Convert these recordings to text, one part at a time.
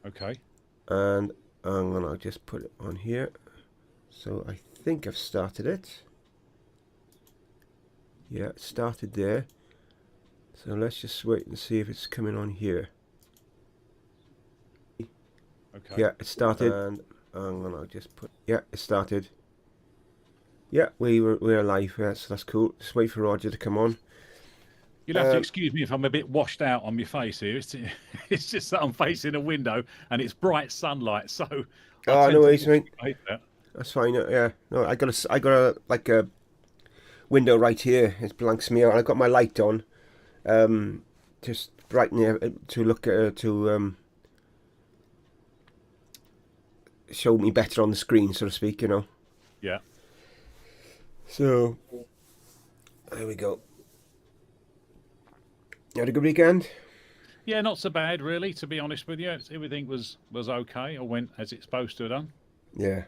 Okay. And I'm gonna just put it on here. So I think I've started it. Yeah, it started there. So let's just wait and see if it's coming on here. Okay. Yeah, it started, and I'm gonna just put. Yeah, it started. Yeah, we're live. Yeah, so that's cool. Just wait for Roger to come on. You'll have to excuse me if I'm a bit washed out on my face here. It's just that I'm facing a window and it's bright sunlight, so I Oh, no tend to worries, wash mate. my face out. That's fine. Yeah, no, I got a like a window right here. It blanks me out. I got my light on, just brighten it to look to show me better on the screen, so to speak. Yeah. So there we go. You had a good weekend? Yeah, not so bad, really, to be honest with you. Everything was okay or went as it's supposed to have done. Yeah.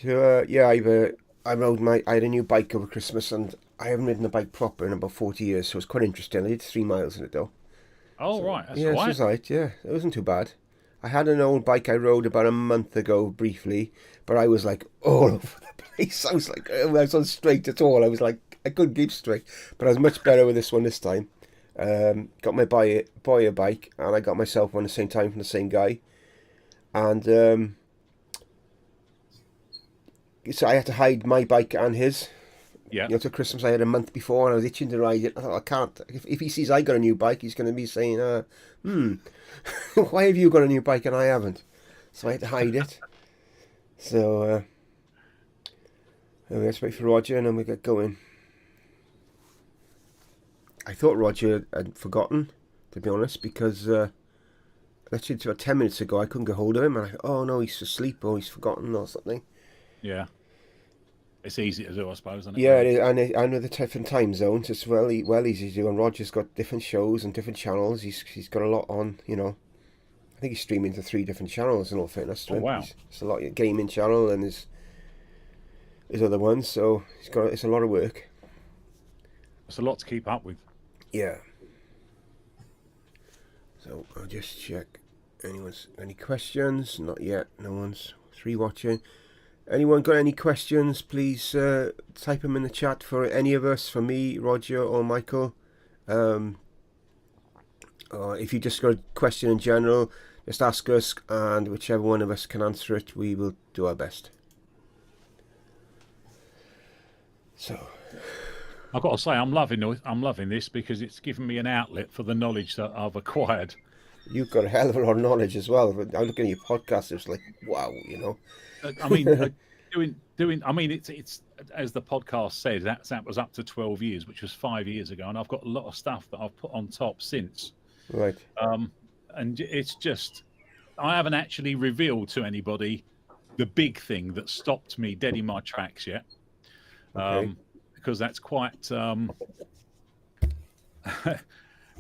So yeah, I had a new bike over Christmas, and I haven't ridden a bike proper in about 40 years, so it's quite interesting. I did 3 miles in it though. Oh, So right. That's yeah, all this right. was alright. Yeah, it wasn't too bad. I had an old bike I rode about a month ago briefly, but I was like all over the place. I was like, I was on straight at all. I was like, I couldn't keep straight, but I was much better with this one this time. Got my boy a bike, and I got myself one at the same time from the same guy, and so I had to hide my bike and his. Yeah. To Christmas I had a month before, and I was itching to ride it. I thought, I can't. If he sees I got a new bike, he's going to be saying, why have you got a new bike and I haven't? So I had to hide it. So let's wait for Roger, and then we get going. I thought Roger had forgotten, to be honest, because literally about 10 minutes ago I couldn't get hold of him, and I thought, oh no, he's asleep or he's forgotten or something. Yeah. It's easy to do, I suppose, isn't it, Yeah, really? and with the different time zones, it's well easy to do. And Roger's got different shows and different channels. He's got a lot on. I think he's streaming to 3 different channels. In all fairness to Oh, him, wow. it's a lot of gaming channel and his other ones. So it's a lot of work. It's a lot to keep up with. Yeah. So I'll just check. Any questions? Not yet. No one's watching. Anyone got any questions? Please type them in the chat for any of us, for me, Roger, or Michael. Or if you just got a question in general, just ask us, and whichever one of us can answer it, we will do our best. So, I've got to say, I'm loving this because it's given me an outlet for the knowledge that I've acquired. you've got a hell of a lot of knowledge as well. I'm looking at your podcast, it's like, wow. I mean, doing. I mean, it's as the podcast said, that was up to 12 years, which was 5 years ago, and I've got a lot of stuff that I've put on top since. Right. And it's just I haven't actually revealed to anybody the big thing that stopped me dead in my tracks yet, Okay. because that's quite.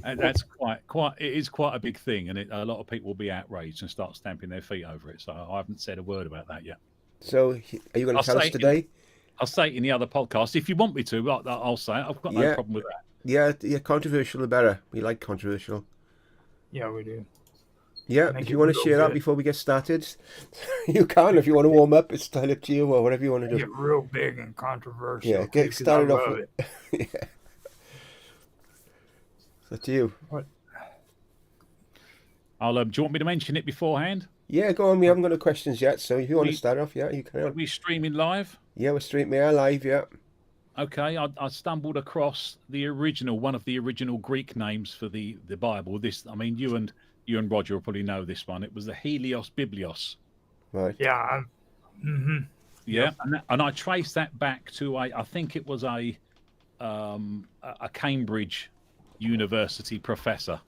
And that's quite. It is quite a big thing, and a lot of people will be outraged and start stamping their feet over it. So I haven't said a word about that yet. So, are you going I'll to tell us say it in, today? I'll say it in the other podcast if you want me to. I'll say it. I've got no Yeah. problem with that. Yeah. Controversial the better. We like controversial. Yeah, we do. Yeah. Make If it you want to real share that good. before we get started, you can. If you want to warm up, it's entirely up to you, or whatever you want to do. Get real big and controversial. Yeah. Get because I started off love with. it. Yeah. It's up to you. What? Do you want me to mention it beforehand? Yeah, go on. We haven't got no questions yet, so if you want to start off, yeah, you carry Are on. we streaming live? Yeah, we're straight me live. Yeah. Okay, I stumbled across one of the original Greek names for the Bible. I mean, you and Roger will probably know this one. It was the Helios Biblios. Right. Yeah. Yeah, and I traced that back to I think it was a Cambridge University professor.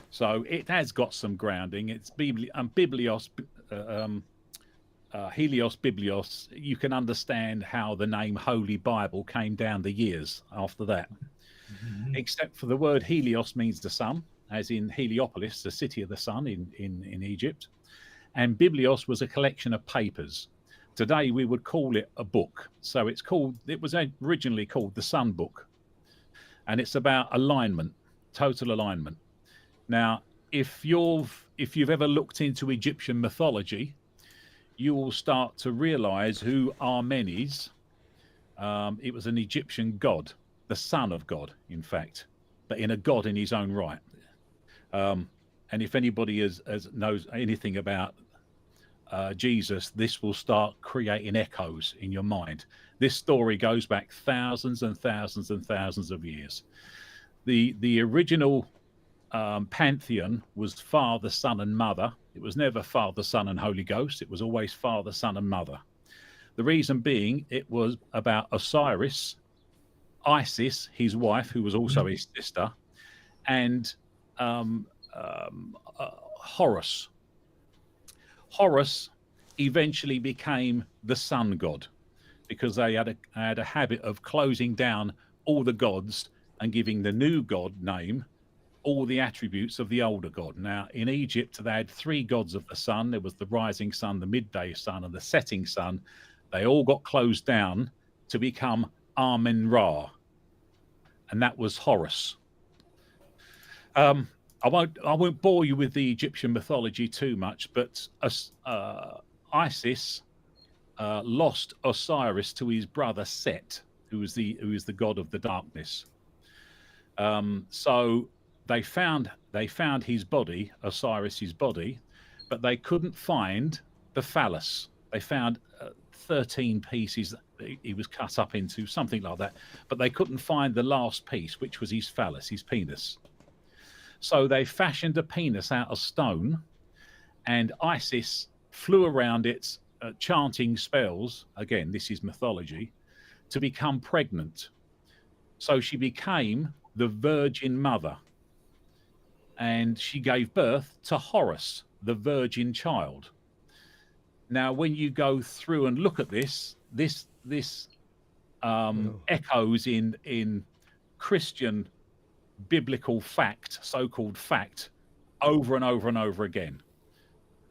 So it has got some grounding. It's Biblios. Helios Biblios, you can understand how the name Holy Bible came down the years after that. Except for the word Helios means the sun, as in Heliopolis, the city of the sun in Egypt. And Biblios was a collection of papers. Today we would call it a book. So it was originally called the Sun Book. And it's about alignment, total alignment. Now, if you've ever looked into Egyptian mythology, you will start to realize who Amen is. It was an Egyptian god, the son of God, in fact, but in a god in his own right. And if anybody knows anything about Jesus, this will start creating echoes in your mind. This story goes back thousands and thousands and thousands of years. The original pantheon was Father, Son, and Mother. It was never Father, Son, and Holy Ghost. It was always Father, Son, and Mother. The reason being, it was about Osiris, Isis, his wife, who was also his sister, and Horus. Horus eventually became the sun god because they had a habit of closing down all the gods and giving the new god name all the attributes of the older god. Now, in Egypt, they had 3 gods of the sun. There was the rising sun, the midday sun, and the setting sun. They all got closed down to become Amen-Ra, and that was Horus. I won't bore you with the Egyptian mythology too much, but Isis lost Osiris to his brother Set, who is the god of the darkness. So they found his body, Osiris's body, but they couldn't find the phallus. They found 13 pieces that he was cut up into, something like that, but they couldn't find the last piece, which was his phallus, his penis. So they fashioned a penis out of stone, and Isis flew around it, chanting spells. Again, this is mythology, to become pregnant. So she became the Virgin Mother, and she gave birth to Horus, the virgin child. Now, when you go through and look at this echoes in Christian biblical fact, so-called fact, over and over and over again.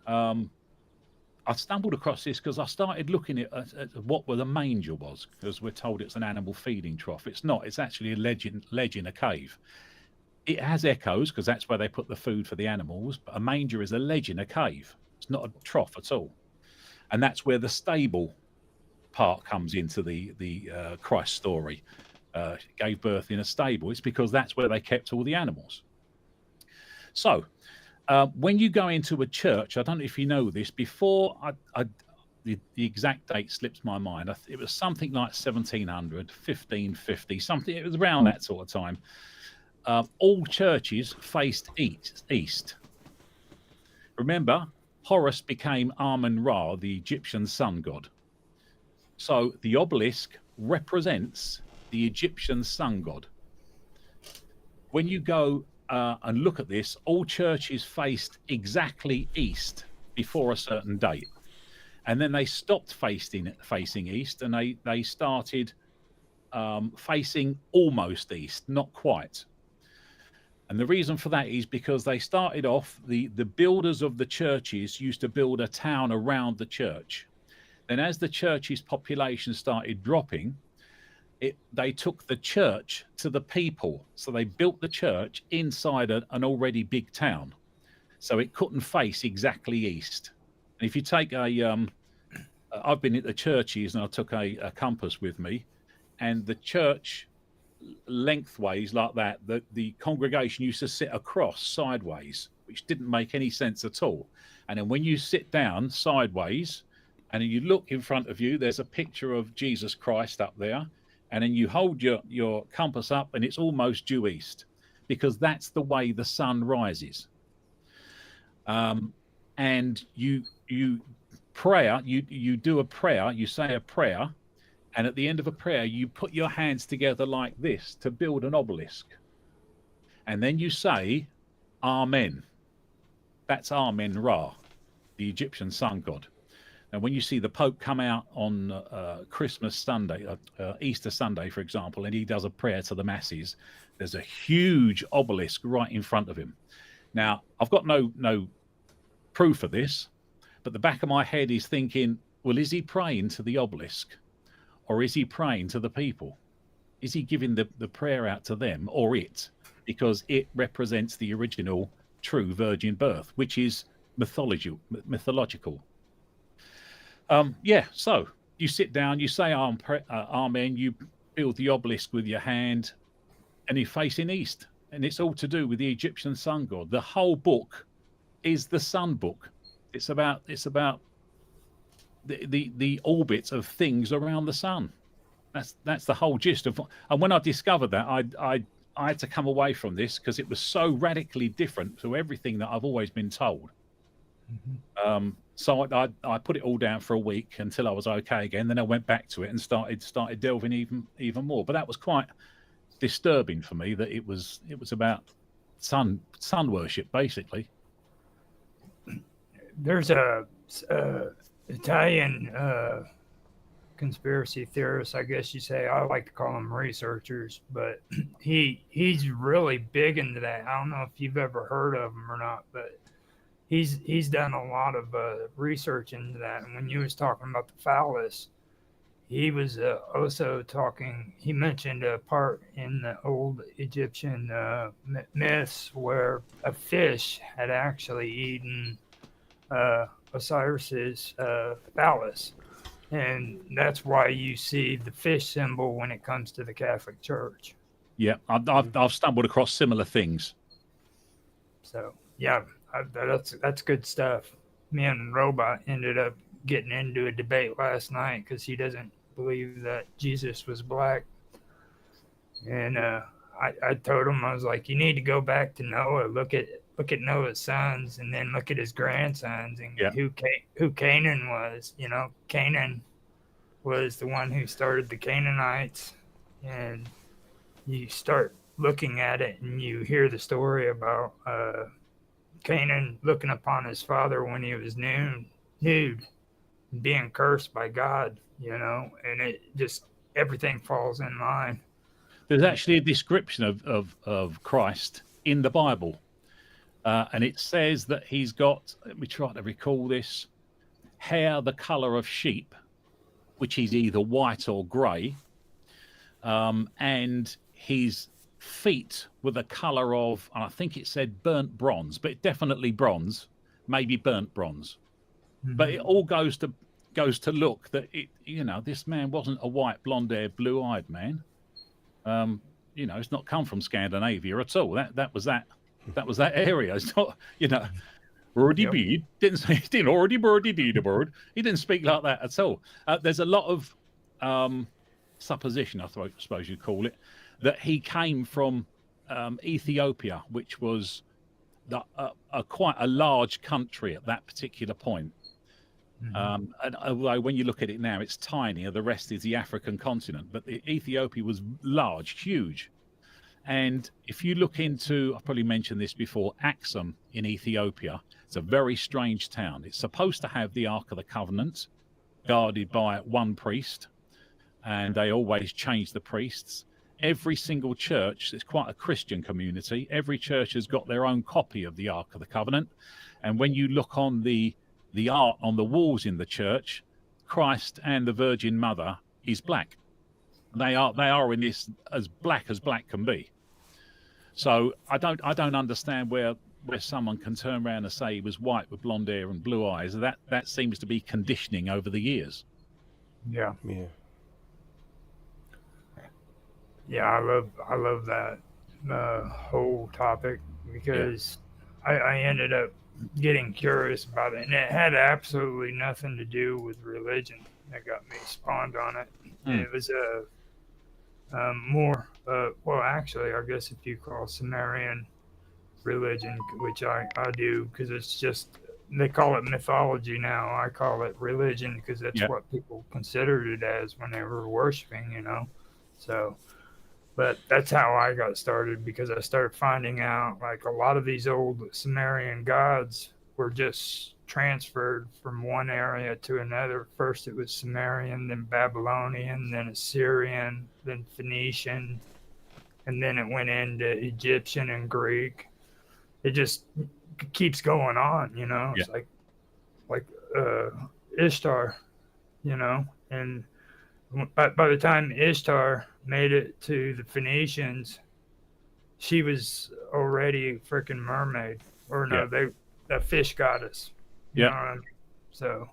I stumbled across this because I started looking at what the manger was, because we're told it's an animal feeding trough. It's not. It's actually a ledge in a cave. It has echoes because that's where they put the food for the animals, but a manger is a ledge in a cave. It's not a trough at all. And that's where the stable part comes into the Christ story. Gave birth in a stable. It's because that's where they kept all the animals. So when you go into a church, I don't know if you know this, before the exact date slips my mind. It was something like 1700, 1550, something. It was around that sort of time. All churches faced east. Remember, Horus became Amen-Ra, the Egyptian sun god. So the obelisk represents the Egyptian sun god. When you go and look at this, all churches faced exactly east before a certain date. And then they stopped facing east, and they started facing almost east, not quite. And the reason for that is because they started off, the builders of the churches used to build a town around the church. Then as the church's population started dropping, they took the church to the people. So they built the church inside an already big town. So it couldn't face exactly east. And if you take I've been at the churches and I took a compass with me, and the church lengthways like that, the congregation used to sit across sideways, which didn't make any sense at all. And then when you sit down sideways and you look in front of you, there's a picture of Jesus Christ up there, and then you hold your compass up and it's almost due east, because that's the way the sun rises. And you do a prayer, you say a prayer, and at the end of a prayer, you put your hands together like this to build an obelisk. And then you say, Amen. That's Amen-Ra, the Egyptian sun god. And when you see the Pope come out on Christmas Sunday, Easter Sunday, for example, and he does a prayer to the masses, there's a huge obelisk right in front of him. Now, I've got no proof of this, but the back of my head is thinking, well, is he praying to the obelisk? Or is he praying to the people? Is he giving the prayer out to them or it? Because it represents the original true virgin birth, which is mythological. So you sit down, you say Amen, you build the obelisk with your hand, and you're facing east. And it's all to do with the Egyptian sun god. The whole book is the sun book. It's about the orbits of things around the sun. That's the whole gist of. And when I discovered that, I had to come away from this because it was so radically different to everything that I've always been told. So I put it all down for a week until I was okay again. Then I went back to it and started delving even more. But that was quite disturbing for me that it was about sun worship basically. There's a Italian conspiracy theorist, I guess you say. I like to call them researchers, but he's really big into that. I don't know if you've ever heard of him or not, but he's done a lot of research into that. And when you was talking about the phallus, he was also talking. He mentioned a part in the old Egyptian myths where a fish had actually eaten Osiris's phallus, and that's why you see the fish symbol when it comes to the Catholic Church. Yeah, I've stumbled across similar things. So yeah, that's good stuff. Me and Robot ended up getting into a debate last night because he doesn't believe that Jesus was black, and I told him, I was like, you need to go back to Noah, look at Noah's sons, and then look at his grandsons, and who Canaan was. You know, Canaan was the one who started the Canaanites, and you start looking at it, and you hear the story about Canaan looking upon his father when he was nude, being cursed by God. You know, and it just everything falls in line. There's actually a description of Christ in the Bible. And it says that he's got, let me try to recall this, hair the colour of sheep, which is either white or grey, and his feet were the colour of, and I think it said burnt bronze, but definitely bronze, maybe burnt bronze. Mm-hmm. But it all goes to look that this man wasn't a white, blonde-haired, blue-eyed man. It's not come from Scandinavia at all. That was that area. It's not, birdie bead. Didn't say he didn't already birdie deed a bird. He didn't speak like that at all. There's a lot of supposition, I suppose you'd call it, that he came from Ethiopia, which was quite a large country at that particular point. Mm-hmm. And although when you look at it now, it's tiny, the rest is the African continent. But Ethiopia was large, huge. And if you look into, I've probably mentioned this before, Axum in Ethiopia, it's a very strange town. It's supposed to have the Ark of the Covenant, guarded by one priest, and they always change the priests. Every single church, it's quite a Christian community, every church has got their own copy of the Ark of the Covenant. And when you look on the art on the walls in the church, Christ and the Virgin Mother is black. They are in this as black can be. So I don't understand where someone can turn around and say he was white with blonde hair and blue eyes. That seems to be conditioning over the years. Yeah. I love that whole topic because I ended up getting curious about it, and it had absolutely nothing to do with religion that got me spawned on it. It was more actually, I guess if you call Sumerian religion, which I do, because it's just, they call it mythology now. I call it religion because that's what people considered it as when they were worshiping, So, but that's how I got started, because I started finding out like a lot of these old Sumerian gods were just transferred from one area to another. First it was Sumerian, then Babylonian, then Assyrian, then Phoenician, and then it went into Egyptian and Greek. It just keeps going on, It's like Ishtar, and by the time Ishtar made it to the Phoenicians, she was already a freaking mermaid. or no, the fish goddess. You Yeah. know what I mean? So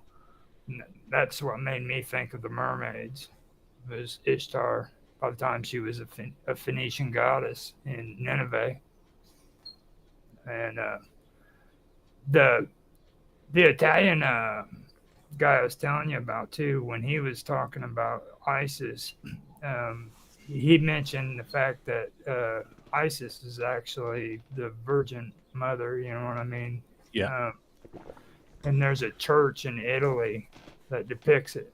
that's what made me think of the mermaids. Was Ishtar by the time she was a Phoenician goddess in Nineveh, and the Italian guy I was telling you about too, when he was talking about Isis, he mentioned the fact that Isis is actually the Virgin Mother. You know what I mean? Yeah. And there's a church in Italy that depicts it.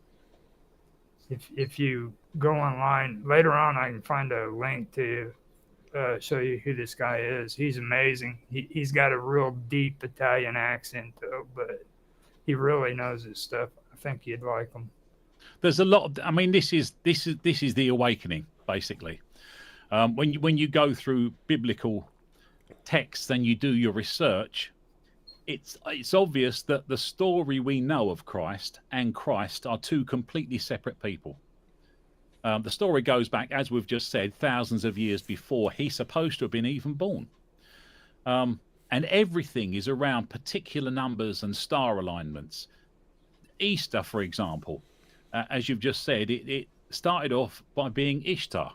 If you go online later on, I can find a link to show you who this guy is. He's amazing. He's got a real deep Italian accent though, but he really knows his stuff. I think you'd like him. There's a lot of, I mean, this is the awakening, basically. When you go through biblical texts and you do your research, it's obvious that the story we know of Christ and Christ are two completely separate people. The story goes back, as we've just said, thousands of years before he's supposed to have been even born. And everything is around particular numbers and star alignments. Easter, for example, as you've just said, it started off by being Ishtar,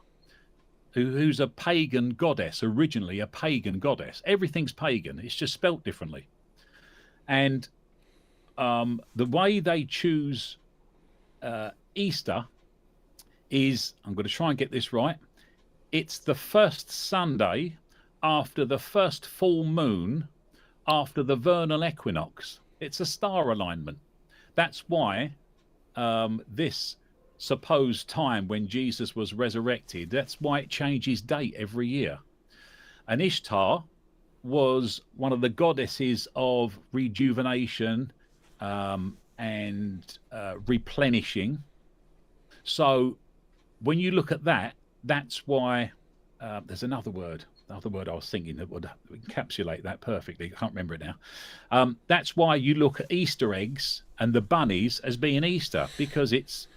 who's a pagan goddess, originally a pagan goddess. Everything's pagan. It's just spelt differently. And the way they choose Easter is, I'm going to try and get this right, it's the first Sunday after the first full moon after the vernal equinox. It's a star alignment. That's why this supposed time when Jesus was resurrected, that's why it changes date every year. And Ishtar was one of the goddesses of rejuvenation and replenishing. So when you look at that, that's why there's another word I was thinking that would encapsulate that perfectly. I can't remember it now. That's why you look at Easter eggs and the bunnies as being Easter, because it's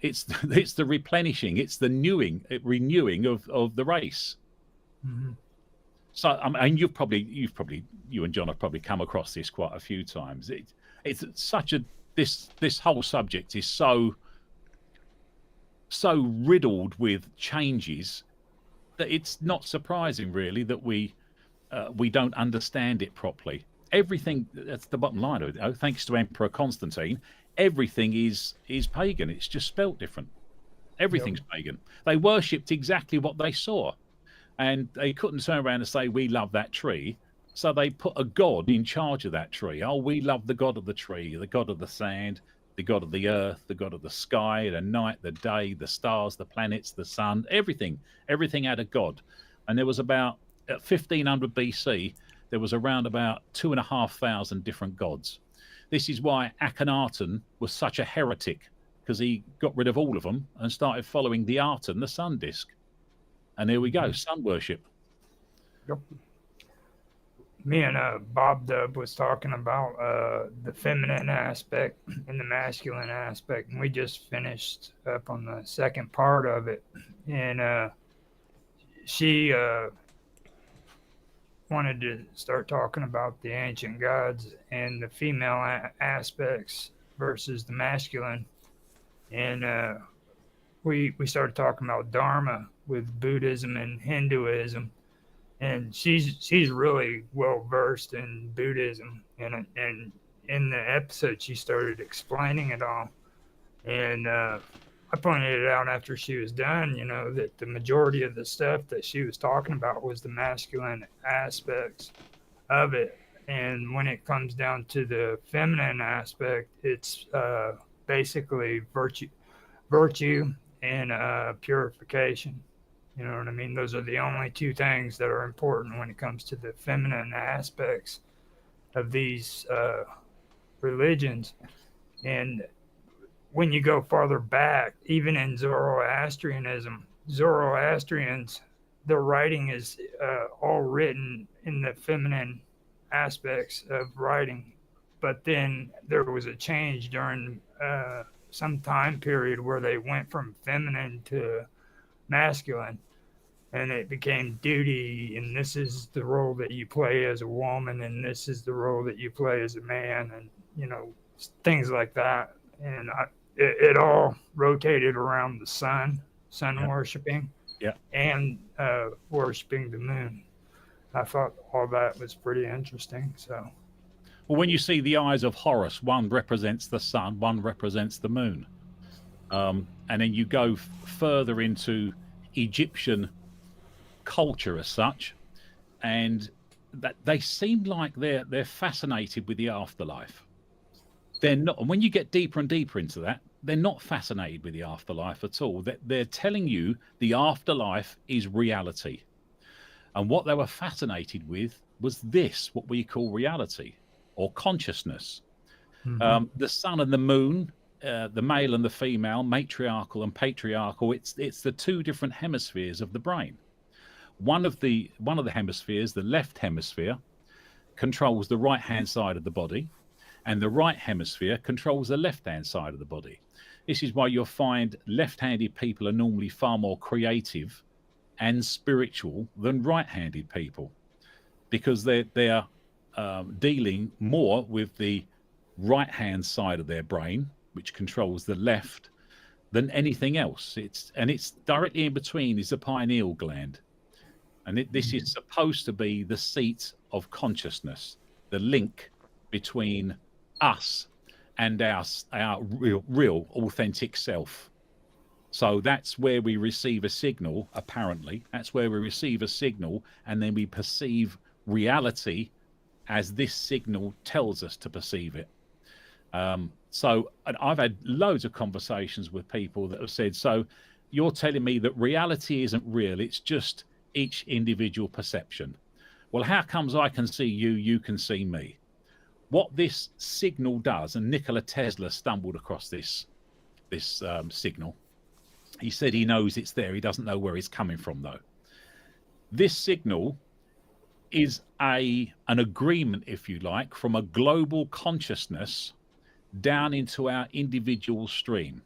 the replenishing, it's the renewing of the race. Mm-hmm. So and you and John have probably come across this quite a few times. It's such a this whole subject is so riddled with changes that it's not surprising really that we don't understand it properly. Everything, that's the bottom line of it. Thanks to Emperor Constantine, everything is pagan. It's just spelt different. Everything's pagan. They worshipped exactly what they saw, and they couldn't turn around and say, we love that tree. So they put a god in charge of that tree. Oh, we love the god of the tree, the god of the sand, the god of the earth, the god of the sky, the night, the day, the stars, the planets, the sun, everything had a god. And there was about, at 1500 BC, there was around about 2,500 different gods. This is why Akhenaten was such a heretic, because he got rid of all of them and started following the Aten, the sun disk. And there we go, sun worship. Yep. Me and Bob Dub was talking about the feminine aspect and the masculine aspect, and we just finished up on the second part of it. And she wanted to start talking about the ancient gods and the female aspects versus the masculine. And we started talking about Dharma with Buddhism and Hinduism. And she's really well versed in Buddhism, and in the episode she started explaining it all, and I pointed it out after she was done, that the majority of the stuff that she was talking about was the masculine aspects of it, and when it comes down to the feminine aspect, it's basically virtue and purification. You know what I mean? Those are the only two things that are important when it comes to the feminine aspects of these religions. And when you go farther back, even in Zoroastrianism, Zoroastrians, their writing is all written in the feminine aspects of writing. But then there was a change during some time period where they went from feminine to masculine, and it became duty, and this is the role that you play as a woman, and this is the role that you play as a man, and things like that. And it all rotated around the sun Yeah. worshiping, Yeah. and worshiping the moon. I thought all that was pretty interesting. So, Well, when you see the eyes of Horus, one represents the sun, one represents the moon. And then you go further into Egyptian culture as such, and that they seem like they're fascinated with the afterlife. They're not, and when you get deeper and deeper into that, they're not fascinated with the afterlife at all. They're telling you the afterlife is reality. And what they were fascinated with was this, what we call reality or consciousness. The sun and the moon, the male and the female, matriarchal and patriarchal, it's the two different hemispheres of the brain. One of the hemispheres, the left hemisphere, controls the right-hand side of the body, and the right hemisphere controls the left-hand side of the body. This is why you'll find left-handed people are normally far more creative and spiritual than right-handed people, because they're dealing more with the right-hand side of their brain, which controls the left, than anything else. It's directly in between is the pineal gland, and this is supposed to be the seat of consciousness, the link between us and our real authentic self. So that's where we receive a signal, apparently. That's where we receive a signal, and then we perceive reality as this signal tells us to perceive it. So I've had loads of conversations with people that have said, so you're telling me that reality isn't real, it's just each individual perception. Well, how comes I can see you, you can see me? What this signal does, and Nikola Tesla stumbled across this signal. He said he knows it's there. He doesn't know where it's coming from, though. This signal is an agreement, if you like, from a global consciousness down into our individual stream.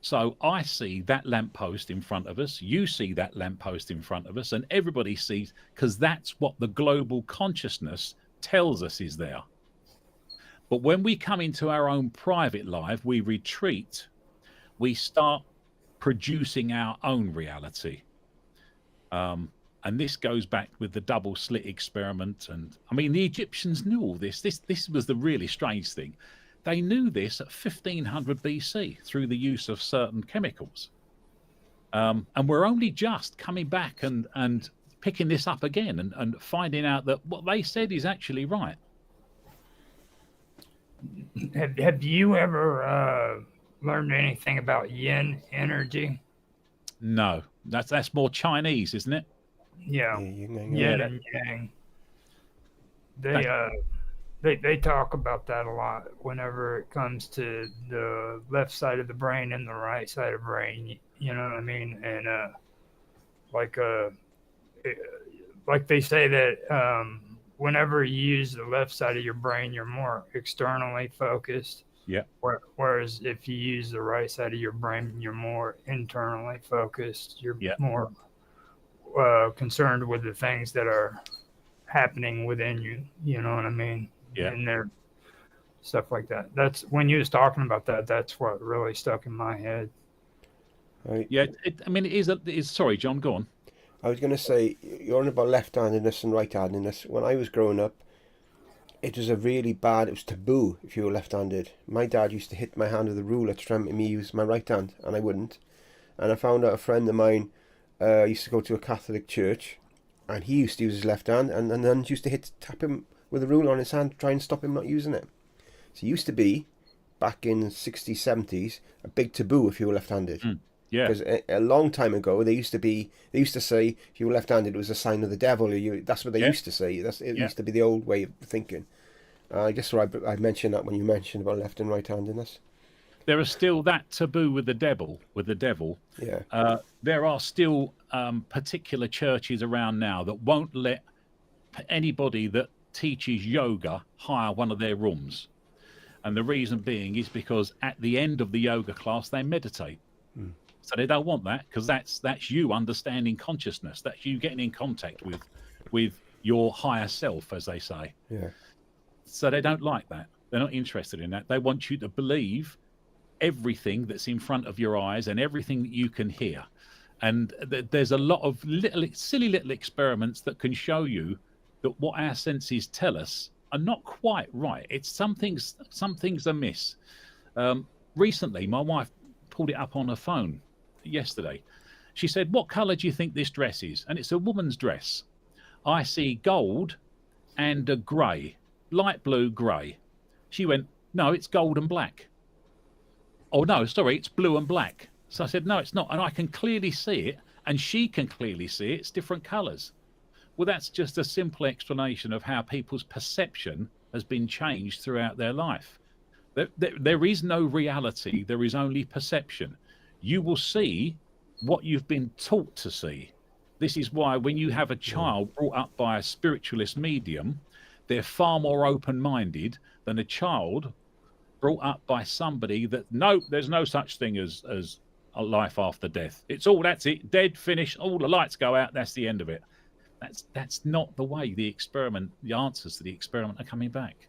So I see that lamppost in front of us, you see that lamppost in front of us, and everybody sees, because that's what the global consciousness tells us is there. But when we come into our own private life, we retreat, we start producing our own reality. And this goes back with the double slit experiment. And I mean, the Egyptians knew all this. This was the really strange thing. They knew this at 1500 BC through the use of certain chemicals. And we're only just coming back and picking this up again and finding out that what they said is actually right. Have you ever learned anything about yin energy? No, that's more Chinese, isn't it? Yeah, yin and yang. They talk about that a lot whenever it comes to the left side of the brain and the right side of the brain. You know what I mean? And like they say that whenever you use the left side of your brain, you're more externally focused. Yeah. Whereas if you use the right side of your brain, you're more internally focused. You're more concerned with the things that are happening within you. You know what I mean? Yeah. And there, stuff like that. That's when you was talking about that. That's what really stuck in my head. Right. Yeah. It is. Sorry, John. Go on. I was going to say, you're on about left-handedness and right-handedness. When I was growing up, it was it was taboo if you were left-handed. My dad used to hit my hand with a ruler to try and make me use my right hand, and I wouldn't. And I found out a friend of mine used to go to a Catholic church, and he used to use his left hand, and the nuns used to tap him with a ruler on his hand to try and stop him not using it. So it used to be, back in the 60s, 70s, a big taboo if you were left-handed. Yeah. Because a long time ago, they used to say if you were left-handed, it was a sign of the devil. That's what they used to say. It used to be the old way of thinking. I guess I mentioned that when you mentioned about left and right-handedness. There is still that taboo with the devil. Yeah. There are still particular churches around now that won't let anybody that teaches yoga hire one of their rooms. And the reason being is because at the end of the yoga class, they meditate. So they don't want that, because that's you understanding consciousness. That's you getting in contact with your higher self, as they say. Yeah. So they don't like that. They're not interested in that. They want you to believe everything that's in front of your eyes and everything that you can hear. And there's a lot of silly little experiments that can show you that what our senses tell us are not quite right. It's some things amiss. Recently, my wife pulled it up on her phone yesterday. She said, "What colour do you think this dress is?" And it's a woman's dress. I see gold and a grey, light blue grey. She went, "No, it's gold and black." "Oh, no, sorry, it's blue and black." So I said, "No, it's not." And I can clearly see it, and she can clearly see it. It's different colours. Well, that's just a simple explanation of how people's perception has been changed throughout their life. There is no reality. There is only perception. You will see what you've been taught to see. This is why when you have a child brought up by a spiritualist medium, they're far more open-minded than a child brought up by somebody that, no, there's no such thing as a life after death. It's all, that's it, dead, finished, all the lights go out, that's the end of it. That's not the way the answers to the experiment are coming back.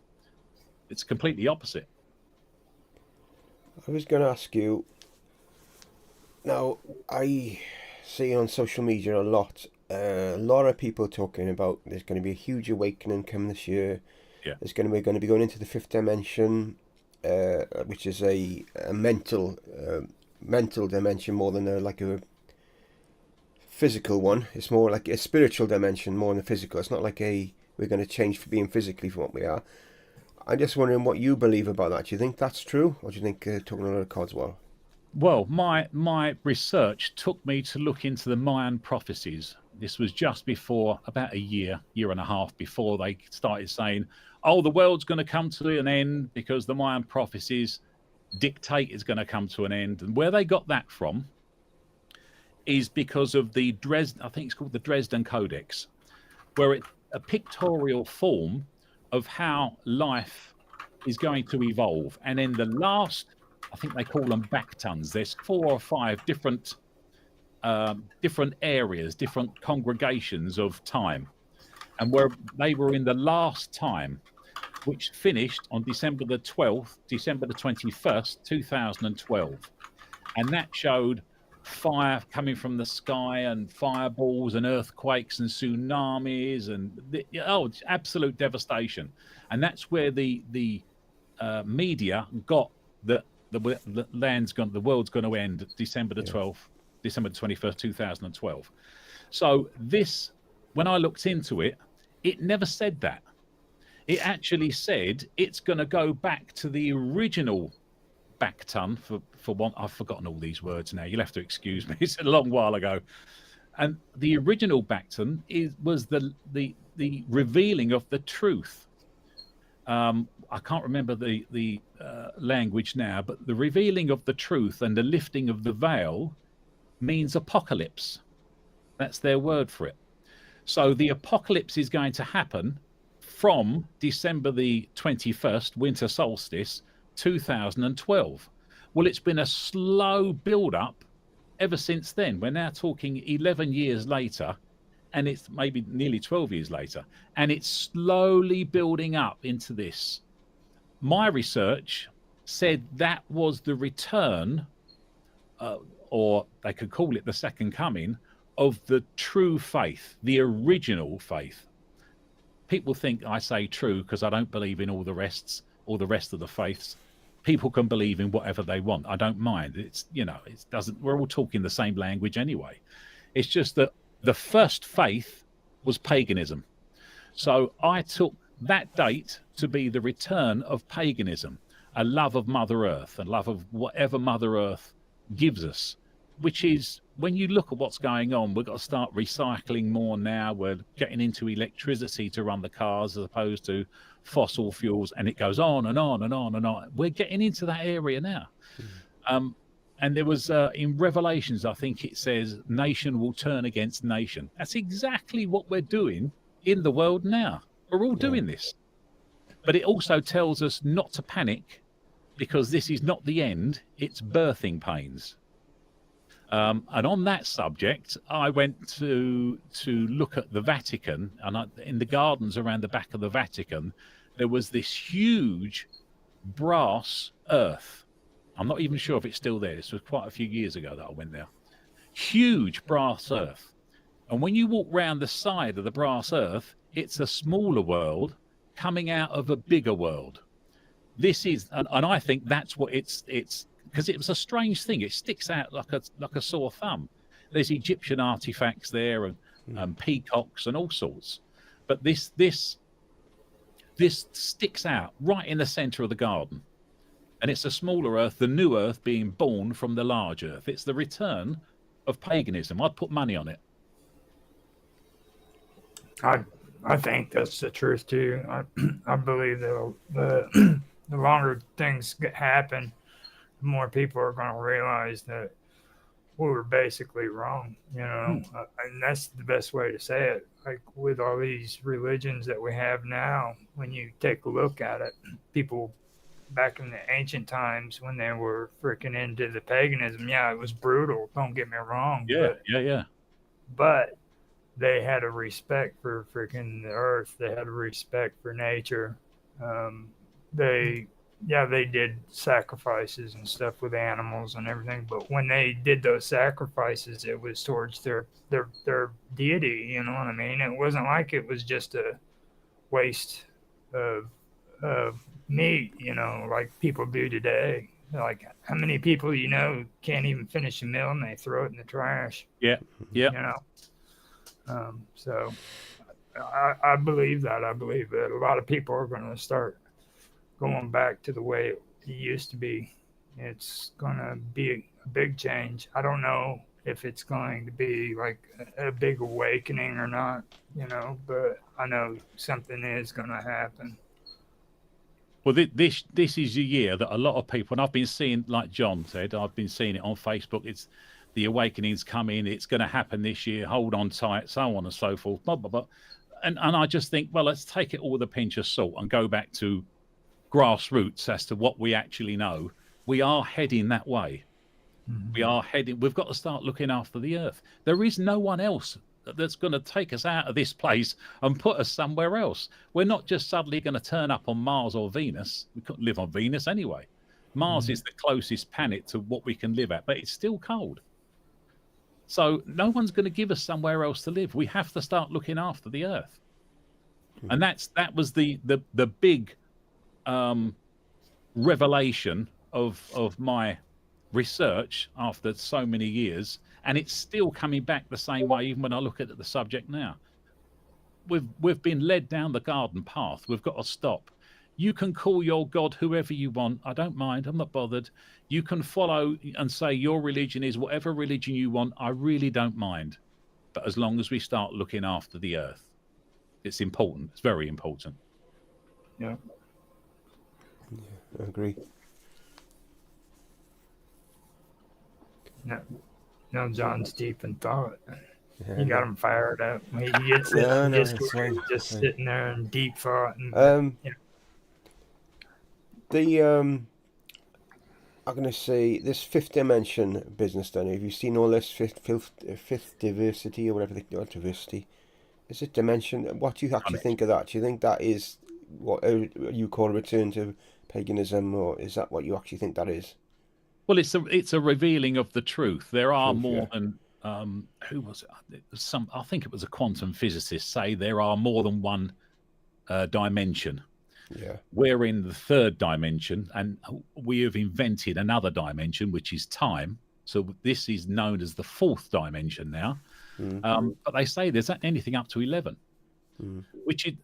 It's completely opposite. I was going to ask you, now, I see on social media a lot of people talking about there's going to be a huge awakening coming this year. Yeah. There's going to be going into the fifth dimension, which is a mental dimension more than a physical one. It's more like a spiritual dimension more than a physical. It's not like we're going to change for being physically from what we are. I'm just wondering what you believe about that. Do you think that's true, or do you think talking a lot of codswallop? Well, my research took me to look into the Mayan prophecies. This was just before, about a year and a half before they started saying, "Oh, the world's going to come to an end because the Mayan prophecies dictate it's going to come to an end." And where they got that from is because of the I think it's called the Dresden Codex, where it's a pictorial form of how life is going to evolve. And in the last, I think they call them backtons, there's 4 or 5 different areas, different congregations of time. And where they were in the last time, which finished on December the 21st, 2012. And that showed fire coming from the sky and fireballs and earthquakes and tsunamis and it's absolute devastation. And that's where the media got the world's going to end December the 12th, December the 21st, 2012. So this, when I looked into it, it never said that. It actually said it's going to go back to the original backton for one. I've forgotten all these words now. You'll have to excuse me. It's a long while ago. And the original backton was the revealing of the truth. I can't remember the language now, but the revealing of the truth and the lifting of the veil means apocalypse. That's their word for it. So the apocalypse is going to happen from December the 21st, winter solstice, 2012. Well, it's been a slow build-up ever since then. We're now talking 11 years later, and it's maybe nearly 12 years later, and it's slowly building up into this. My research said that was the return, or they could call it the second coming, of the true faith, the original faith. People think I say true because I don't believe in all the rest of the faiths. People can believe in whatever they want. I don't mind. It's, it doesn't, we're all talking the same language anyway. It's just that the first faith was paganism. So I took that date to be the return of paganism, a love of Mother Earth, a love of whatever Mother Earth gives us, which is, when you look at what's going on, we've got to start recycling more now. We're getting into electricity to run the cars as opposed to fossil fuels, and it goes on and on and on and on. We're getting into that area now. And there was, in Revelations, I think it says, nation will turn against nation. That's exactly what we're doing in the world now. We're all doing this. But it also tells us not to panic, because this is not the end, it's birthing pains. And on that subject, I went to look at the Vatican, and in the gardens around the back of the Vatican, there was this huge brass earth. I'm not even sure if it's still there. This was quite a few years ago that I went there. Huge brass earth. And when you walk round the side of the brass earth, it's a smaller world coming out of a bigger world. This is, and I think that's what it's because it was a strange thing. It sticks out like a sore thumb. There's Egyptian artifacts there and peacocks and all sorts, but this sticks out right in the center of the garden, and it's a smaller earth, the new earth being born from the large earth. It's the return of paganism. I'd put money on it. I think that's the truth too. I believe that the longer things happen, the more people are going to realize that we were basically wrong, and that's the best way to say it. Like with all these religions that we have now, when you take a look at it, people back in the ancient times when they were freaking into the paganism, it was brutal. Don't get me wrong. But they had a respect for freaking the earth. They had a respect for nature. They did sacrifices and stuff with animals and everything. But when they did those sacrifices, it was towards their deity. You know what I mean? It wasn't like it was just a waste of meat, like people do today. Like how many people can't even finish a meal and they throw it in the trash? Yeah. So I believe that. I believe that a lot of people are going to start going back to the way it used to be. It's going to be a big change. I don't know if it's going to be like a big awakening or not, but I know something is going to happen. Well, this is a year that a lot of people, and I've been seeing, like John said, I've been seeing it on Facebook. It's the awakening's coming. It's going to happen this year. Hold on tight, so on and so forth. Blah, blah, blah. And I just think, well, let's take it all with a pinch of salt and go back to grassroots as to what we actually know. We are heading that way. Mm-hmm. We are heading. We've got to start looking after the earth. There is no one else that's going to take us out of this place and put us somewhere else. We're not just suddenly going to turn up on Mars or Venus. We couldn't live on Venus anyway. Mars is the closest planet to what we can live at, but it's still cold. So no one's going to give us somewhere else to live. We have to start looking after the earth. And that was the big revelation of my research after so many years, and it's still coming back the same way even when I look at the subject now. We've been led down the garden path. We've got to stop. You can call your God whoever you want. I don't mind. I'm not bothered. You can follow and say your religion is whatever religion you want. I really don't mind. But as long as we start looking after the earth, it's important. It's very important. Yeah, I agree. No, John's deep in thought. Yeah. You got him fired up. He gets it. Just sitting there in deep thought. And, I'm going to say this fifth dimension business done. Have you seen all this fifth diversity or whatever they call it? Diversity. Is it dimension? What do you actually think of that? Do you think that is what you call a return to paganism, or is that what you actually think that is? Well, it's a revealing of the truth. There are more than who was it? I think it was a quantum physicist say there are more than one dimension. Yeah, we're in the third dimension, and we have invented another dimension, which is time. So this is known as the fourth dimension now. But they say there's anything up to 11. Which is,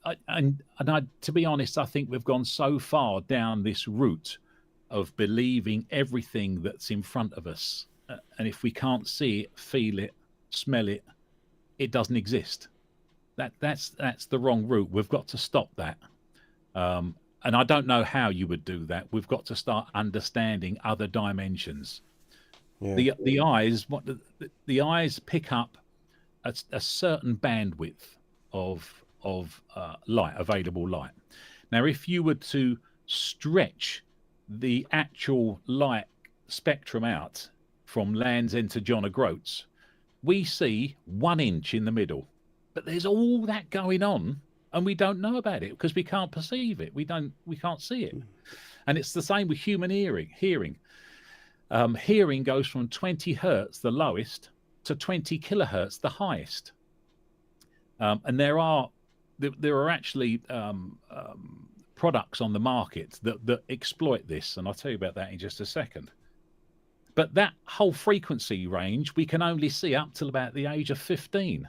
to be honest, I think we've gone so far down this route of believing everything that's in front of us, and if we can't see it, feel it, smell it, it doesn't exist. That's the wrong route. We've got to stop that. And I don't know how you would do that. We've got to start understanding other dimensions. Yeah. The eyes pick up a certain bandwidth of light, available light. Now, if you were to stretch the actual light spectrum out, from Land's End to John O'Groats, we see 1 inch in the middle. But there's all that going on, and we don't know about it because we can't perceive it. We can't see it. And it's the same with human hearing. Hearing goes from 20 hertz, the lowest, to 20 kilohertz, the highest. And there are actually products on the market that exploit this, and I'll tell you about that in just a second. But that whole frequency range we can only see up till about the age of 15.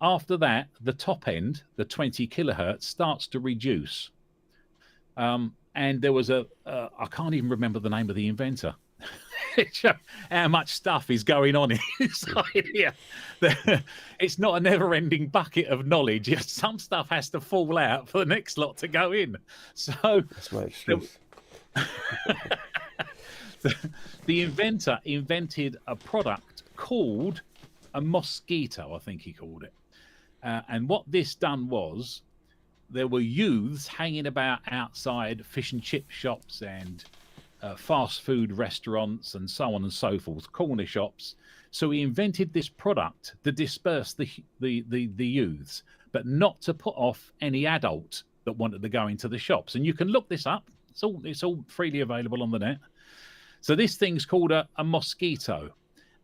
After that, the top end, the 20 kilohertz, starts to reduce. And there was I can't even remember the name of the inventor. How much stuff is going on inside here. It's not a never-ending bucket of knowledge. Some stuff has to fall out for the next lot to go in. So that's my excuse. The inventor invented a product called a mosquito, I think he called it. And what this done was, there were youths hanging about outside fish and chip shops and fast food restaurants and so on and so forth, corner shops. So he invented this product to disperse the youths, but not to put off any adult that wanted to go into the shops. And you can look this up. It's all freely available on the net. So this thing's called a mosquito.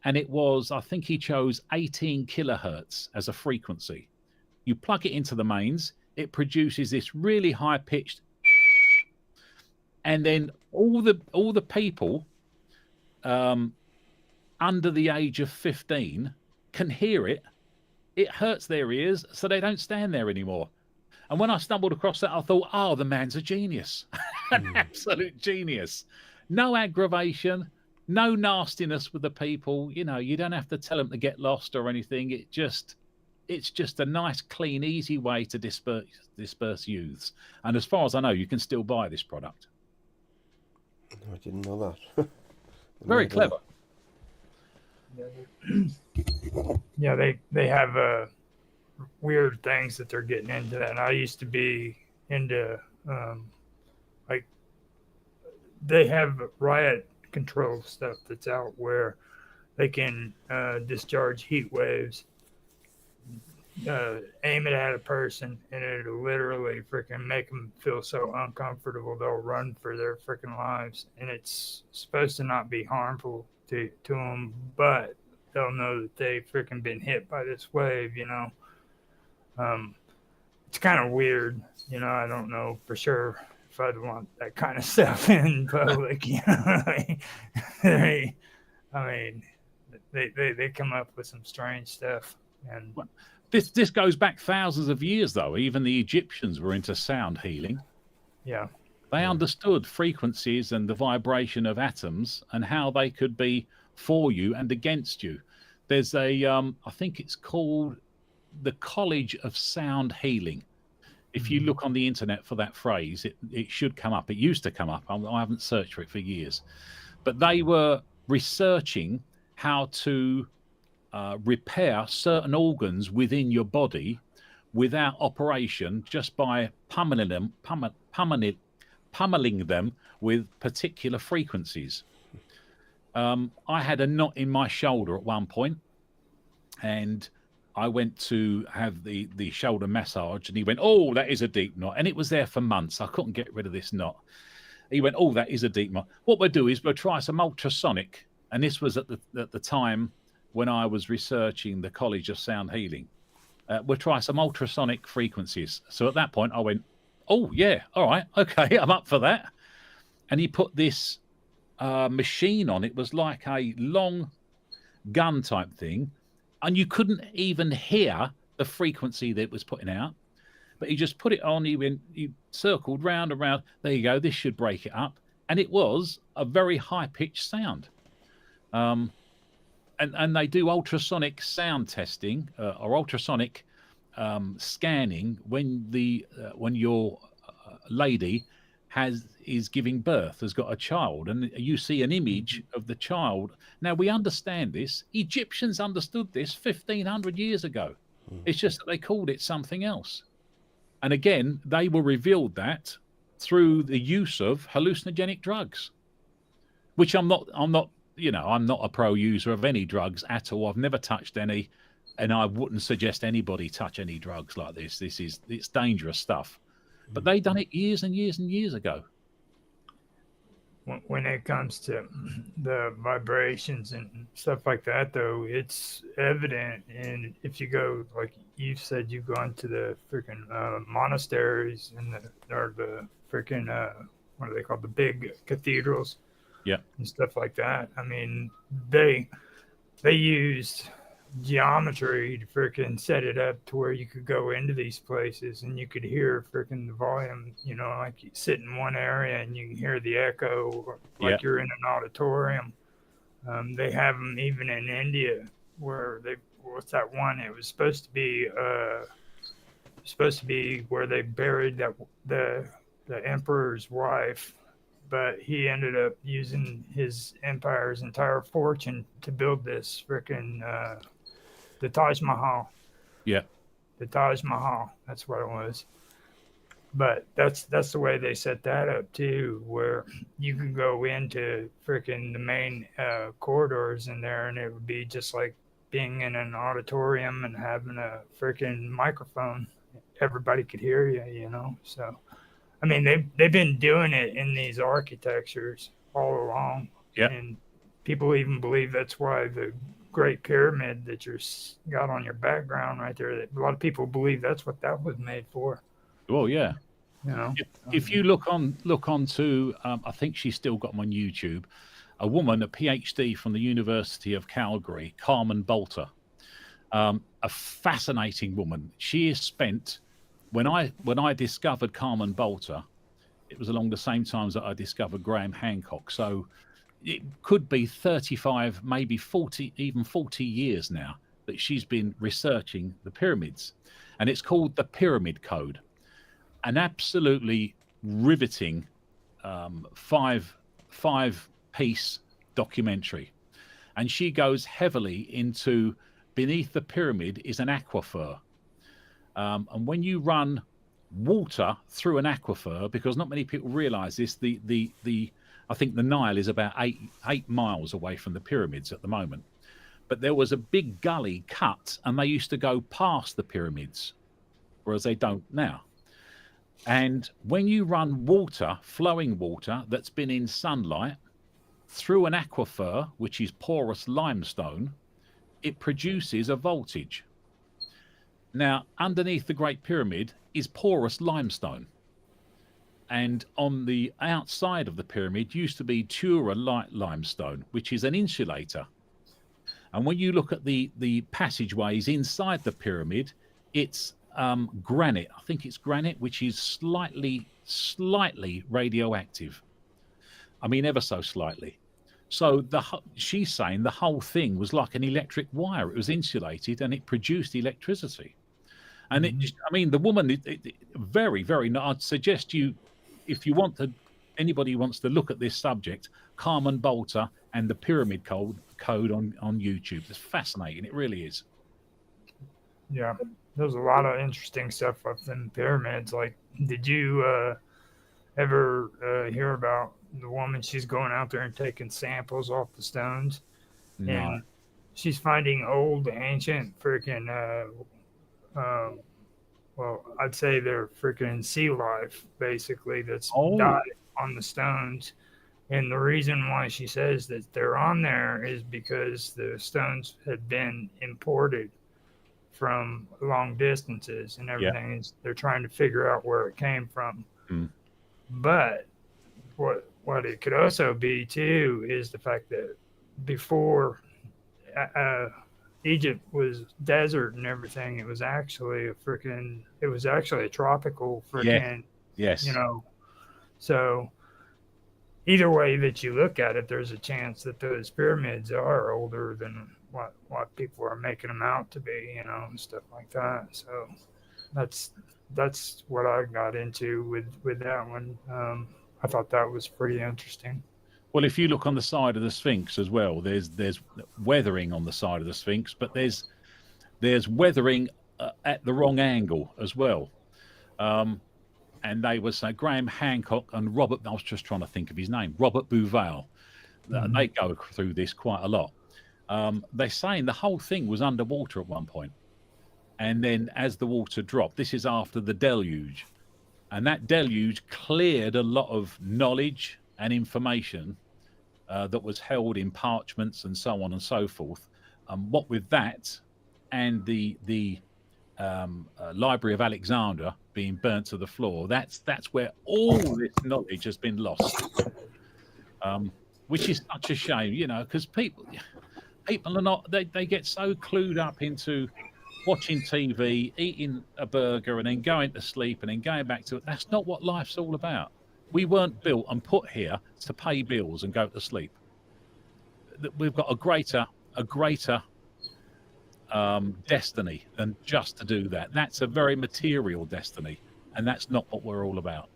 And it was, I think he chose 18 kilohertz as a frequency. You plug it into the mains, it produces this really high pitched, and then all the people under the age of 15 can hear it. It hurts their ears, so they don't stand there anymore. And when I stumbled across that, I thought, oh, the man's a genius. An absolute genius. No aggravation, no nastiness with the people. You don't have to tell them to get lost or anything. It's just a nice, clean, easy way to disperse youths. And as far as I know, you can still buy this product. I didn't know that. Very clever. Yeah, they have weird things that they're getting into that. And I used to be into like they have riot control stuff that's out where they can discharge heat waves, aim it at a person, and it'll literally freaking make them feel so uncomfortable they'll run for their freaking lives. And it's supposed to not be harmful to them, but they'll know that they freaking been hit by this wave. It's kind of weird. I don't know for sure if I'd want that kind of stuff in public. I mean, they come up with some strange stuff. And this goes back thousands of years, though. Even the Egyptians were into sound healing. Yeah. They understood frequencies and the vibration of atoms and how they could be for you and against you. There's I think it's called the College of Sound Healing. If you look on the internet for that phrase, it should come up. It used to come up. I haven't searched for it for years. But they were researching how to repair certain organs within your body without operation, just by pummeling them with particular frequencies. I had a knot in my shoulder at one point, and I went to have the shoulder massage, and he went, "Oh, that is a deep knot." And it was there for months. I couldn't get rid of this knot. He went, "Oh, that is a deep knot. What we'll do is we'll try some ultrasonic." And this was at the time when I was researching the College of Sound Healing. We'll try some ultrasonic frequencies. So at that point I went, "Oh yeah, all right, okay, I'm up for that." And he put this machine on. It was like a long gun type thing, and you couldn't even hear the frequency that it was putting out. But he just put it on. He circled round and round. There you go. This should break it up. And it was a very high-pitched sound. And they do ultrasonic sound testing or ultrasonic scanning when your lady is giving birth, has got a child, and you see an image of the child. Now, we understand this. Egyptians understood this 1,500 years ago. It's just that they called it something else. And again, they were revealed that through the use of hallucinogenic drugs, which I'm not you know, I'm not a pro user of any drugs at all. I've never touched any, and I wouldn't suggest anybody touch any drugs like this. It's dangerous stuff. But they done it years and years and years ago. When it comes to the vibrations and stuff like that, though, it's evident. And if you go, like you said, you've gone to the freaking monasteries and the freaking what are they called, the big cathedrals, yeah, and stuff like that. I mean, they used geometry to freaking set it up to where you could go into these places and you could hear freaking the volume, you know, like you sit in one area and you can hear the echo like you're in an auditorium. They have them even in India where what's that one? It was supposed to be where they buried the emperor's wife, but he ended up using his empire's entire fortune to build this freaking the Taj Mahal. Yeah. The Taj Mahal. That's what it was. But that's the way they set that up too, where you can go into freaking the main corridors in there, and it would be just like being in an auditorium and having a freaking microphone. Everybody could hear you, you know. So, I mean, they've been doing it in these architectures all along. Yeah. And people even believe that's why the Great Pyramid that you're got on your background right there, that a lot of people believe that's what that was made for. Well, yeah. You know, if you look onto, I think she's still got them on YouTube. A woman, a PhD from the University of Calgary, Carmen Bolter, a fascinating woman. She has spent, when I discovered Carmen Bolter, it was along the same times that I discovered Graham Hancock. So it could be 35, maybe 40, even 40 years now that she's been researching the pyramids, and it's called the Pyramid Code. An absolutely riveting five-piece documentary, and she goes heavily into beneath the pyramid is an aquifer, and when you run water through an aquifer, because not many people realize this, I think the Nile is about eight miles away from the pyramids at the moment, but there was a big gully cut and they used to go past the pyramids, whereas they don't now. And when you run water, flowing water that's been in sunlight through an aquifer, which is porous limestone, it produces a voltage. Now, underneath the Great Pyramid is porous limestone. And on the outside of the pyramid used to be Tura light limestone, which is an insulator. And when you look at the passageways inside the pyramid, it's granite. I think it's granite, which is slightly radioactive. I mean, ever so slightly. So she's saying the whole thing was like an electric wire. It was insulated and it produced electricity. And the woman, very, very, I'd suggest you, if you want to, anybody who wants to look at this subject, Carmen Bolter and the Pyramid Code on YouTube. It's fascinating. It really is. Yeah. There's a lot of interesting stuff up in the pyramids. Like, did you ever hear about the woman? She's going out there and taking samples off the stones. No. And she's finding old, ancient freaking, well, I'd say they're freaking sea life, basically, that's died on the stones. And the reason why she says that they're on there is because the stones had been imported from long distances and everything. Yeah. They're trying to figure out where it came from. But what it could also be too is the fact that before Egypt was desert and everything, it was actually a tropical freaking, yes, you know. So either way that you look at it, there's a chance that those pyramids are older than what people are making them out to be, you know, and stuff like that. So that's what I got into with that one. I thought that was pretty interesting. Well, if you look on the side of the Sphinx as well, there's weathering on the side of the Sphinx, but there's weathering at the wrong angle as well. And they were saying Graham Hancock and Robert, I was just trying to think of his name, Robert Bouval. They go through this quite a lot. They're saying the whole thing was underwater at one point, and then as the water dropped, this is after the deluge, and that deluge cleared a lot of knowledge and information that was held in parchments and so on and so forth. What with that and the Library of Alexandria being burnt to the floor, that's where all this knowledge has been lost, which is such a shame, you know, because people are not, they get so clued up into watching TV, eating a burger, and then going to sleep, and then going back to it. That's not what life's all about. We weren't built and put here to pay bills and go to sleep. We've got a greater destiny than just to do that. That's a very material destiny, and that's not what we're all about.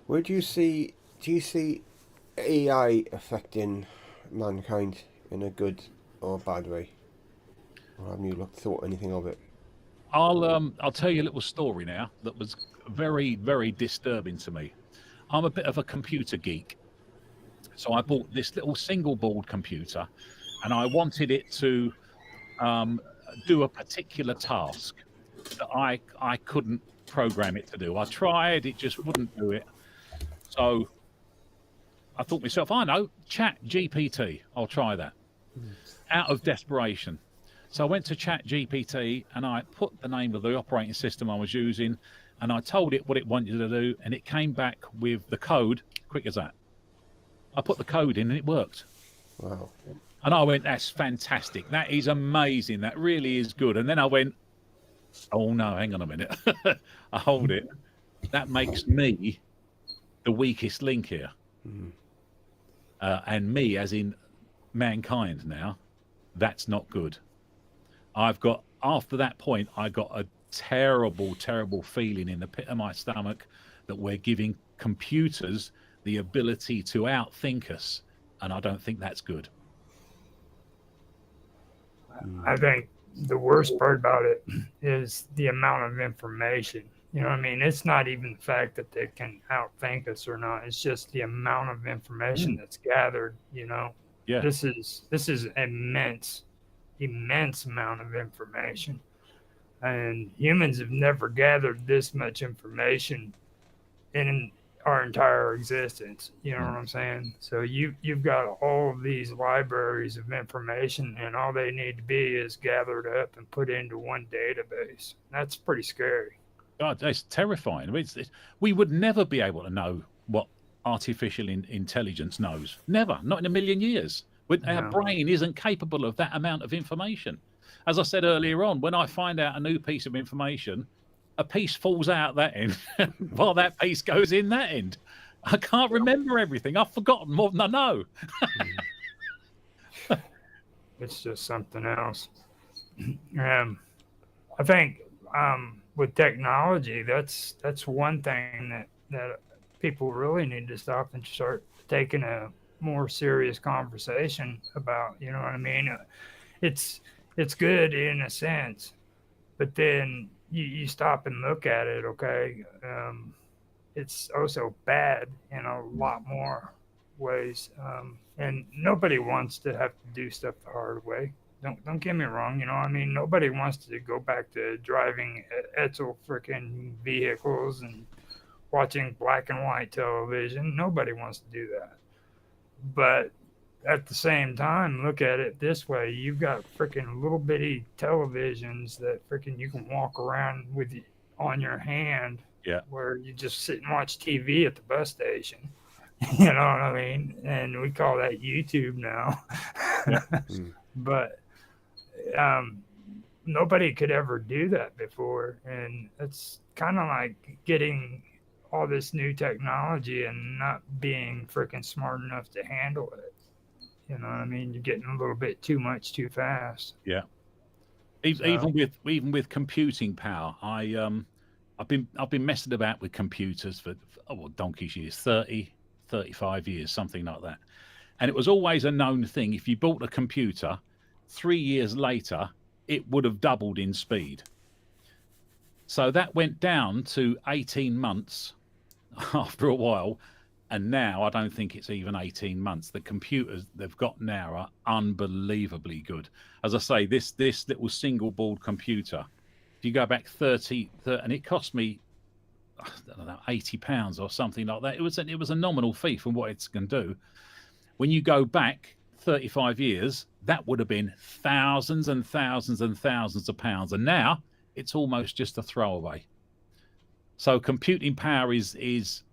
Where do you see AI affecting mankind in a good or bad way? Or haven't you thought anything of it? I'll tell you a little story now that was very, very disturbing to me. I'm a bit of a computer geek, so I bought this little single board computer, and I wanted it to do a particular task that I couldn't program it to do. I tried, it just wouldn't do it. So I thought to myself, I know, Chat GPT, I'll try that. Out of desperation. So I went to Chat GPT and I put the name of the operating system I was using, and I told it what it wanted to do, and it came back with the code, quick as that. I put the code in and it worked. Wow. And I went, that's fantastic. That is amazing. That really is good. And then I went, oh no, hang on a minute. I hold it. That makes me the weakest link here. And me, as in mankind now, that's not good. After that point, I got a terrible, terrible feeling in the pit of my stomach that we're giving computers the ability to outthink us. And I don't think that's good. I think the worst part about it is the amount of information. You know what I mean? It's not even the fact that they can outthink us or not. It's just the amount of information that's gathered, you know. Yeah. This is immense amount of information. And humans have never gathered this much information in our entire existence. You know what I'm saying? So you've got all of these libraries of information, and all they need to be is gathered up and put into one database. That's pretty scary. God, that's terrifying. I mean, we would never be able to know what artificial intelligence knows. Never, not in a million years. Our brain isn't capable of that amount of information. As I said earlier on, when I find out a new piece of information, a piece falls out that end while that piece goes in that end. I can't remember everything. I've forgotten more than I know. It's just something else. I think with technology, that's one thing that people really need to stop and start taking a more serious conversation about. You know what I mean? It's good in a sense, but then you stop and look at it, okay? It's also bad in a lot more ways, and nobody wants to have to do stuff the hard way. Don't get me wrong, you know. I mean, nobody wants to go back to driving Etzel freaking vehicles and watching black and white television. Nobody wants to do that. But at the same time, look at it this way: you've got freaking little bitty televisions that freaking you can walk around with on your hand. Yeah. Where you just sit and watch TV at the bus station. You know what I mean? And we call that YouTube now. But nobody could ever do that before. And it's kind of like getting all this new technology and not being freaking smart enough to handle it. You know what I mean? You're getting a little bit too much too fast. Yeah. Even with computing power, I've been messing about with computers for donkey's years, 30, 35 years, something like that. And it was always a known thing. If you bought a computer, 3 years later, it would have doubled in speed. So that went down to 18 months after a while. And now I don't think it's even 18 months. The computers they've got now are unbelievably good. As I say, this little single board computer, if you go back 30 and it cost me, I don't know, £80 or something like that. It was a nominal fee for what it can do. When you go back 35 years, that would have been thousands and thousands and thousands of pounds. And now it's almost just a throwaway. So computing power is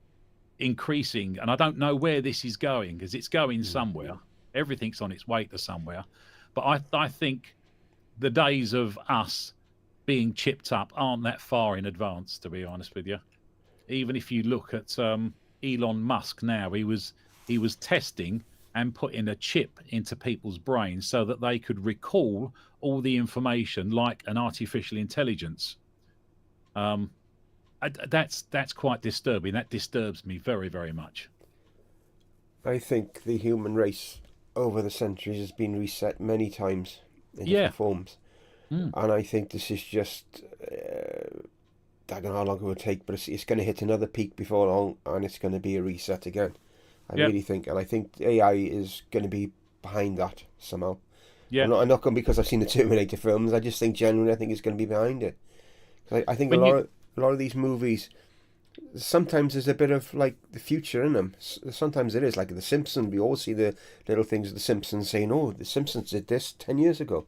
increasing, and I don't know where this is going, because it's going somewhere. Everything's on its way to somewhere. But I think the days of us being chipped up aren't that far in advance, to be honest with you. Even if you look at Elon Musk now, he was testing and putting a chip into people's brains so that they could recall all the information like an artificial intelligence. That's quite disturbing. That disturbs me very, very much. I think the human race over the centuries has been reset many times in different forms. And I think this is just, I don't know how long it will take, but it's going to hit another peak before long, and it's going to be a reset again. I really think, and I think AI is going to be behind that somehow. Yeah. I'm not going because I've seen the Terminator films. I just think genuinely, I think it's going to be behind it. I think a lot of these movies, sometimes there's a bit of like the future in them. Sometimes it is like The Simpsons. We all see the little things of The Simpsons saying, "Oh, The Simpsons did this 10 years ago."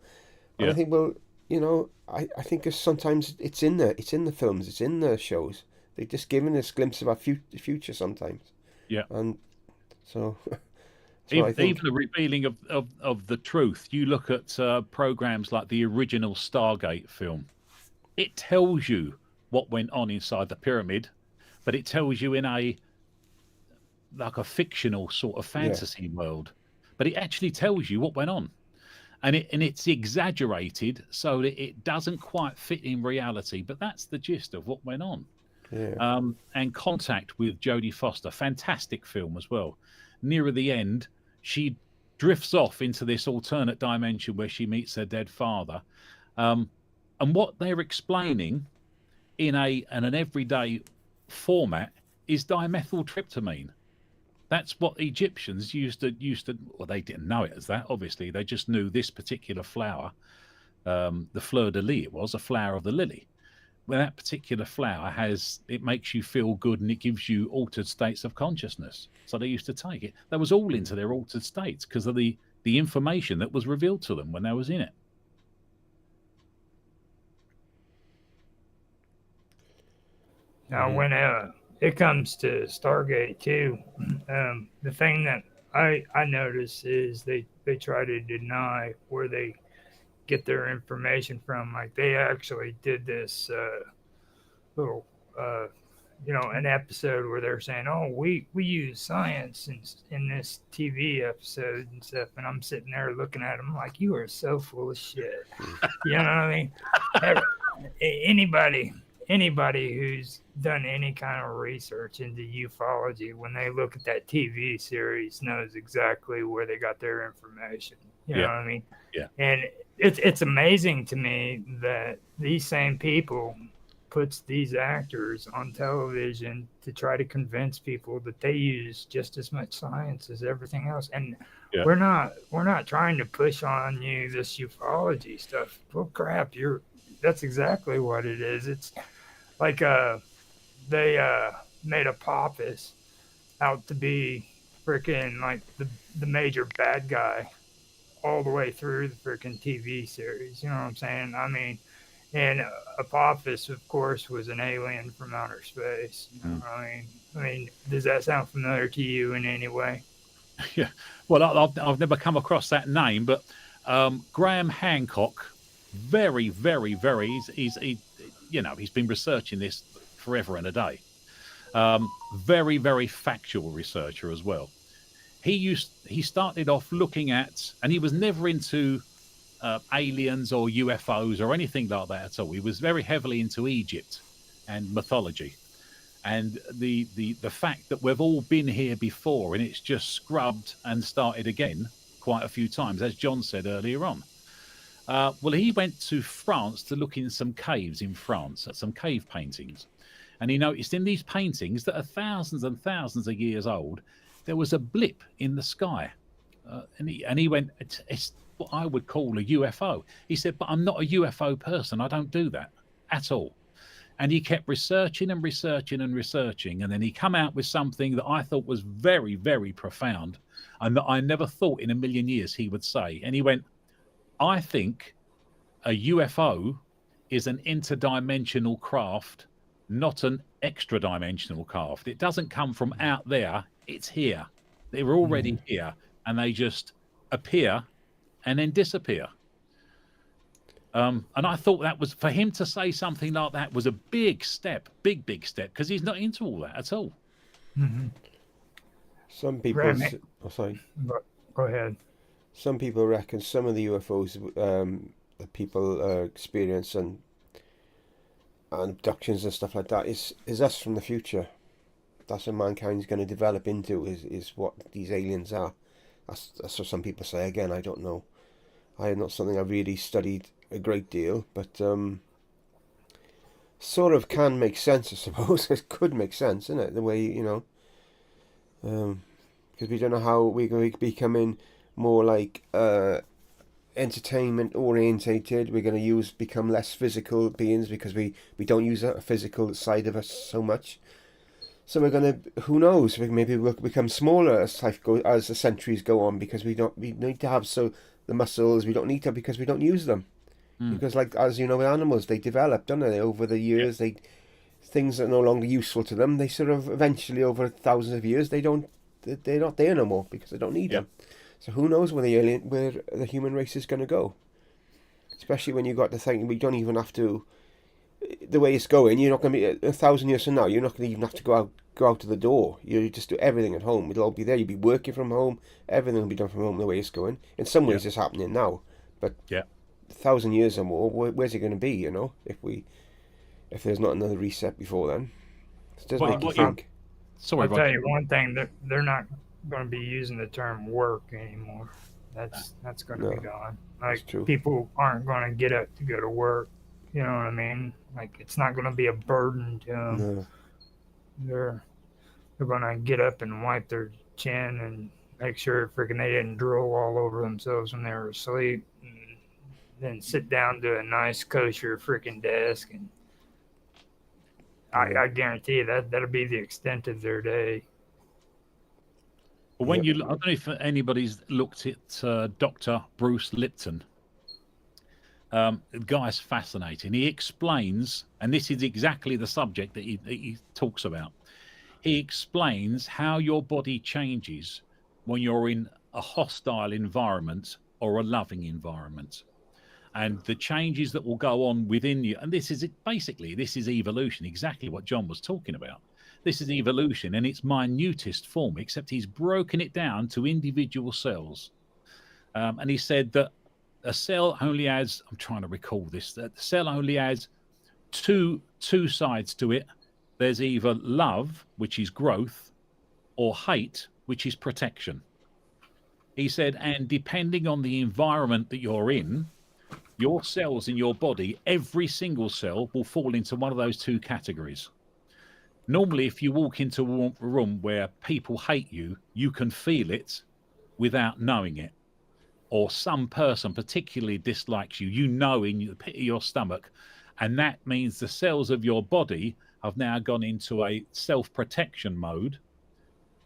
And I think, well, you know, I think sometimes it's in there. It's in the films. It's in the shows. They're just giving us a glimpse of our future sometimes. Yeah. And so even the revealing of the truth. You look at programs like the original Stargate film. It tells you what went on inside the pyramid, but it tells you in a fictional sort of fantasy world. But it actually tells you what went on. And it's exaggerated so that it doesn't quite fit in reality, but that's the gist of what went on. Yeah. And Contact with Jodie Foster, fantastic film as well. Nearer the end, she drifts off into this alternate dimension where she meets her dead father. And what they're explaining in an everyday format is dimethyltryptamine. That's what Egyptians used to. Well, they didn't know it as that. Obviously, they just knew this particular flower, the fleur de lis. It was a flower of the lily. Well, that particular flower it makes you feel good, and it gives you altered states of consciousness. So they used to take it. That was all into their altered states because of the information that was revealed to them when they was in it. Now, when it comes to Stargate too, the thing that I notice is they try to deny where they get their information from. Like they actually did this little, an episode where they're saying, "Oh, we use science in this TV episode and stuff," and I'm sitting there looking at them like, "You are so full of shit." You know what I mean? Anybody who's done any kind of research into ufology, when they look at that TV series, knows exactly where they got their information. You know what I mean? Yeah. And it's amazing to me that these same people puts these actors on television to try to convince people that they use just as much science as everything else. And we're not trying to push on you this ufology stuff. Well, crap, that's exactly what it is. It's like they made Apophis out to be freaking like the major bad guy all the way through the freaking TV series. You know what I'm saying? I mean, and Apophis, of course, was an alien from outer space. You know? I mean, does that sound familiar to you in any way? Yeah. Well, I've never come across that name, but Graham Hancock, very, very, very. He's been researching this forever and a day. Very, very factual researcher as well. He started off looking at, and he was never into aliens or UFOs or anything like that at all. He was very heavily into Egypt and mythology, and the fact that we've all been here before and it's just scrubbed and started again quite a few times, as John said earlier on. Well, he went to France to look in some caves in France at some cave paintings, And he noticed in these paintings that are thousands and thousands of years old, there was a blip in the sky. And he went, it's what I would call a UFO. He said, but I'm not a UFO person. I don't do that at all. And he kept researching and researching and researching. And then he come out with something that I thought was very, very profound and that I never thought in a million years he would say. And he went, I think a UFO is an interdimensional craft, not an extra dimensional craft. It doesn't come from out there. It's here. They're already here. And they just appear and then disappear. And I thought that was, for him to say something like that was a big step, big step, because he's not into all that at all. Mm-hmm. Some people, Go ahead. Some people reckon some of the UFOs that people experience and abductions and stuff like that is us from the future. That's what mankind's going to develop into, is what these aliens are. That's what some people say. Again, I don't know. I am not something I've really studied a great deal, but sort of can make sense, I suppose. It could make sense, isn't it? The way, you know, because we don't know how we're going to be becoming more like entertainment orientated. We're going to become less physical beings because we don't use a physical side of us so much. So we're going to, who knows, maybe we'll become smaller as as the centuries go on, because we need to have the muscles, we don't need to, because we don't use them. Because, like, as you know, with animals, they develop, don't they? Over the years, things that are no longer useful to them, they sort of eventually, over thousands of years, they're not there no more because they don't need them. So who knows where the human race is going to go? Especially when you've got to think, we don't even have to. The way it's going, you're not going to be 1,000 years from now. You're not going to even have to go out to the door. You just do everything at home. It'll all be there. You'll be working from home. Everything will be done from home. The way it's going. In some ways, it's happening now, but 1,000 years or more, where's it going to be? You know, if there's not another reset before then, it does make you think. I'll tell you one thing: they're not going to be using the term work anymore. That's going to be gone. Like, people aren't going to get up to go to work. You know what I mean? Like, it's not going to be a burden to them. No. They're going to get up and wipe their chin and make sure freaking they didn't drool all over themselves when they were asleep, and then sit down to a nice kosher freaking desk, and I guarantee you that'll be the extent of their day. Well, I don't know if anybody's looked at Dr. Bruce Lipton. The guy's fascinating. He explains, and this is exactly the subject that he talks about. He explains how your body changes when you're in a hostile environment or a loving environment, and the changes that will go on within you. And this is evolution, exactly what John was talking about. This is evolution in its minutest form, except he's broken it down to individual cells. And he said that a cell only has, I'm trying to recall this, that the cell only has two sides to it. There's either love, which is growth, or hate, which is protection. He said, and depending on the environment that you're in, your cells in your body, every single cell will fall into one of those two categories. Normally, if you walk into a room where people hate you, you can feel it without knowing it. Or some person particularly dislikes you, you know in the pit of your stomach. And that means the cells of your body have now gone into a self-protection mode,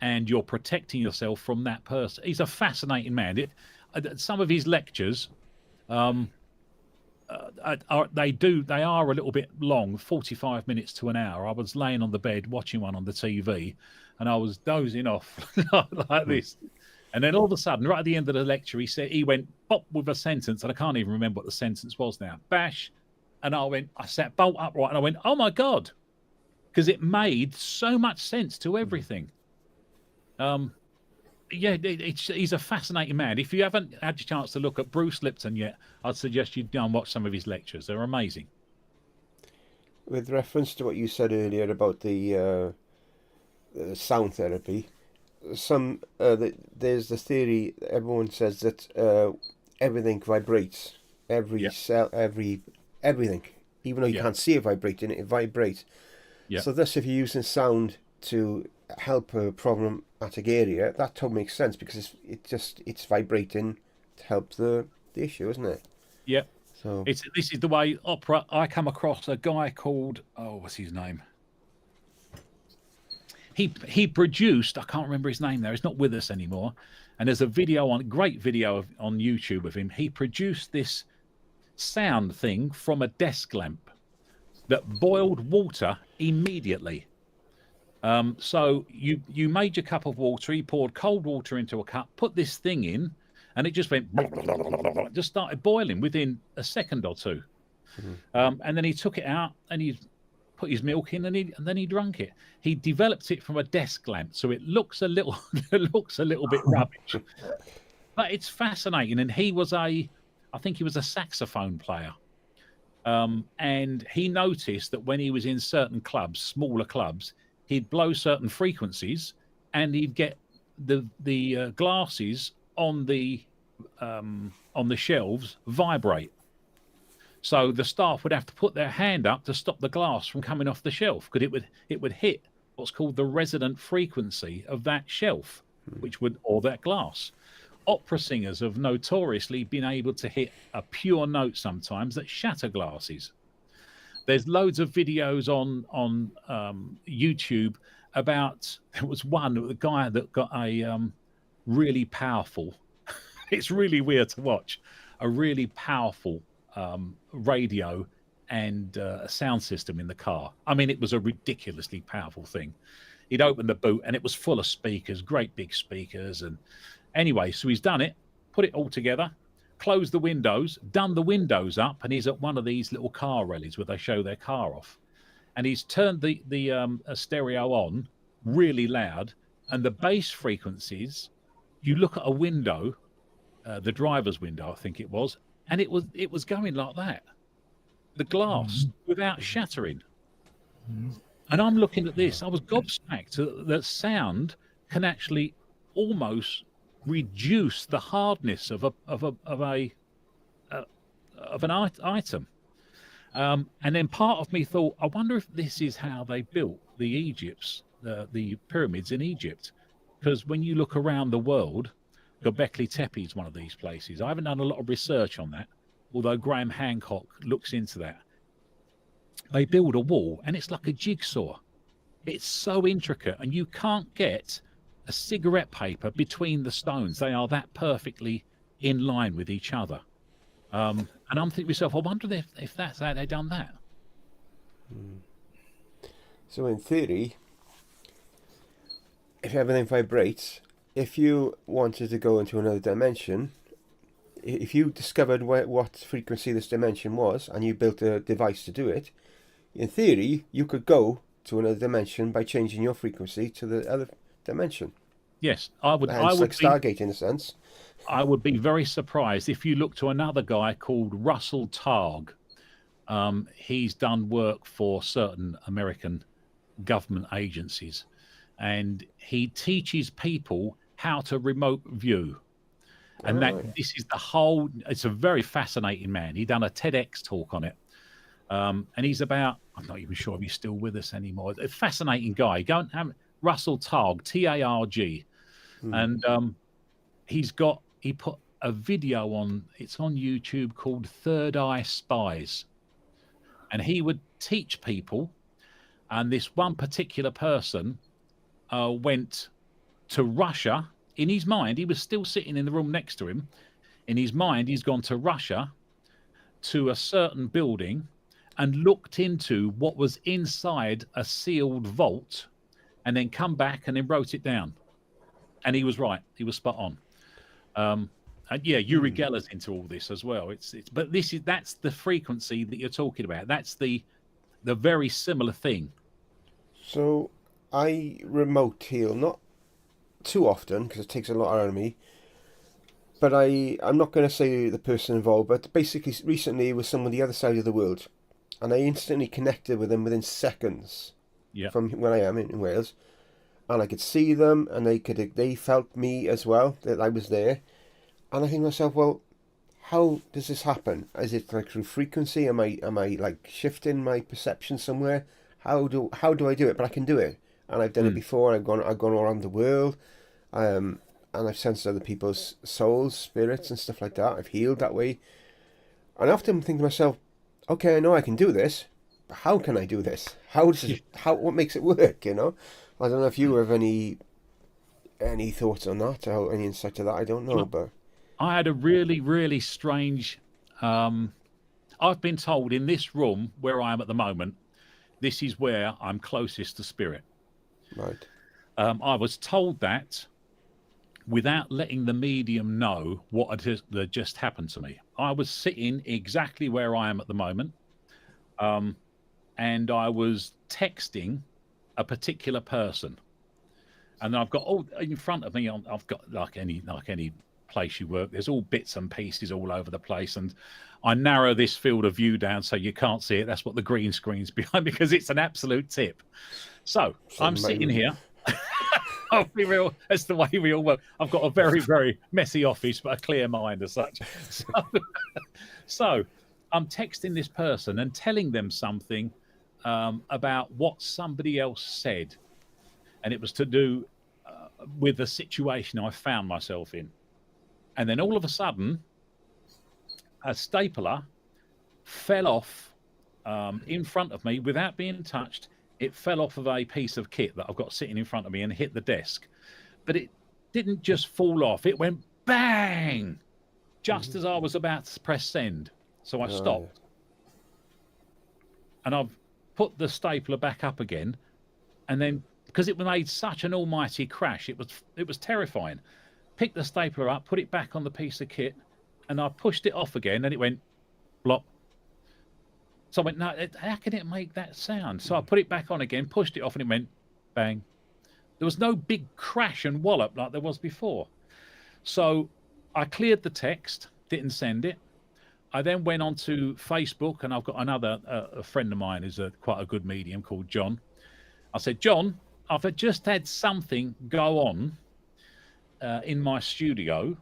and you're protecting yourself from that person. He's a fascinating man. Some of his lectures, they are a little bit long, 45 minutes to an hour. I was laying on the bed watching one on the TV, and I was dozing off like this. And then all of a sudden, right at the end of the lecture, he went pop with a sentence, and I can't even remember what the sentence was now. Bash. And I sat bolt upright, and I went, oh my God. Because it made so much sense to everything. He's a fascinating man. If you haven't had a chance to look at Bruce Lipton yet, I'd suggest you go and watch some of his lectures. They're amazing. With reference to what you said earlier about the sound therapy, there's the theory, everyone says that everything vibrates. Every cell, everything. Even though you can't see it vibrating, it vibrates. Yeah. So thus, if you're using sound to help a problematic area, that totally makes sense because it's vibrating to help the issue, isn't it? Yeah. So This is the way opera. I come across a guy called, oh, what's his name? He produced, I can't remember his name now. He's not with us anymore. And there's a great video on YouTube of him. He produced this sound thing from a desk lamp that boiled water immediately. So you made your cup of water, he poured cold water into a cup, put this thing in, and it just went, blah, blah, blah, blah, blah, blah, just started boiling within a second or two. And then he took it out and he put his milk in, and then he drank it. He developed it from a desk lamp, so it looks a little bit rubbish, but it's fascinating. And I think he was a saxophone player. And he noticed that when he was in certain clubs, smaller clubs, he'd blow certain frequencies, and he'd get the glasses on the shelves vibrate. So the staff would have to put their hand up to stop the glass from coming off the shelf, because it would hit what's called the resonant frequency of that shelf, or that glass. Opera singers have notoriously been able to hit a pure note sometimes that shatter glasses. There's loads of videos on YouTube about, there was the guy that got a really powerful, it's really weird to watch, a really powerful radio and a sound system in the car. I mean, it was a ridiculously powerful thing. He'd opened the boot and it was full of speakers, great big speakers. And anyway, so he's done it, put it all together, closed the windows, done the windows up, and he's at one of these little car rallies where they show their car off. And he's turned the stereo on really loud, and the bass frequencies, you look at a window, the driver's window, I think it was, and it was going like that. The glass without shattering. And I'm looking at this, I was gobsmacked that sound can actually almost reduce the hardness of an item. And then part of me thought, I wonder if this is how they built the pyramids in Egypt. Because when you look around the world, Göbekli Tepe is one of these places. I haven't done a lot of research on that, although Graham Hancock looks into that. They build a wall and it's like a jigsaw. It's so intricate, and you can't get a cigarette paper between the stones. They are that perfectly in line with each other. And I'm thinking to myself, I wonder if that's how they've done that. So in theory, if everything vibrates, if you wanted to go into another dimension, if you discovered what frequency this dimension was and you built a device to do it, in theory, you could go to another dimension by changing your frequency to the other dimension. Yes, I would. Hence, like Stargate, in a sense. I would be very surprised if you look to another guy called Russell Targ. He's done work for certain American government agencies, and he teaches people how to remote view. And this is it's a very fascinating man. He done a TEDx talk on it. And he's I'm not even sure if he's still with us anymore. A fascinating guy. Go and have Russell Targ, Targ. And he put a video on, it's on YouTube, called Third Eye Spies. And he would teach people, and this one particular person went to Russia. In his mind, he was still sitting in the room next to him. In his mind, he's gone to Russia, to a certain building, and looked into what was inside a sealed vault, and then come back and then wrote it down. And he was right. He was spot on. And yeah, Uri Geller's into all this as well. But that's the frequency that you're talking about. That's the very similar thing. So I remote heal, not too often because it takes a lot out of me. But I'm not going to say the person involved, but basically recently it was someone the other side of the world, and I instantly connected with them within seconds from where I am in Wales, and I could see them, and they felt me as well, that I was there. And I think to myself, well, how does this happen? Is it like through frequency? Am I like shifting my perception somewhere? how do I do it? But I can do it, and I've done it before. I've gone all around the world, and I've sensed other people's souls, spirits, and stuff like that. I've healed that way, and I often think to myself, okay, I know I can do this, but how can I do this? What makes it work? You know, I don't know if you have any thoughts on that, or any insight to that. I don't know, but I had a really, really strange. I've been told in this room where I am at the moment, this is where I'm closest to spirit. right. I was told that without letting the medium know what had just happened to me. I was sitting exactly where I am at the moment, and I was texting a particular person, and I've got all in front of me. I've got like any place you work, there's all bits and pieces all over the place, and I narrow this field of view down so you can't see it. That's what the green screen's behind, because it's an absolute tip. So I'm sitting here. I'll be real, that's the way we all work. I've got a very, very messy office, but a clear mind as such. So I'm texting this person and telling them something about what somebody else said, and it was to do with the situation I found myself in. And then all of a sudden, a stapler fell off in front of me without being touched. It fell off of a piece of kit that I've got sitting in front of me and hit the desk. But it didn't just fall off. It went bang just as I was about to press send. So I stopped. And I've put the stapler back up again. And then, because it made such an almighty crash, it was terrifying. Picked the stapler up, put it back on the piece of kit, and I pushed it off again, and it went blop. So I went, no, how can it make that sound? So I put it back on again, pushed it off, and it went bang. There was no big crash and wallop like there was before. So I cleared the text, didn't send it. I then went on to Facebook, and I've got another a friend of mine who's quite a good medium called John. I said, John, I've just had something go on in my studio,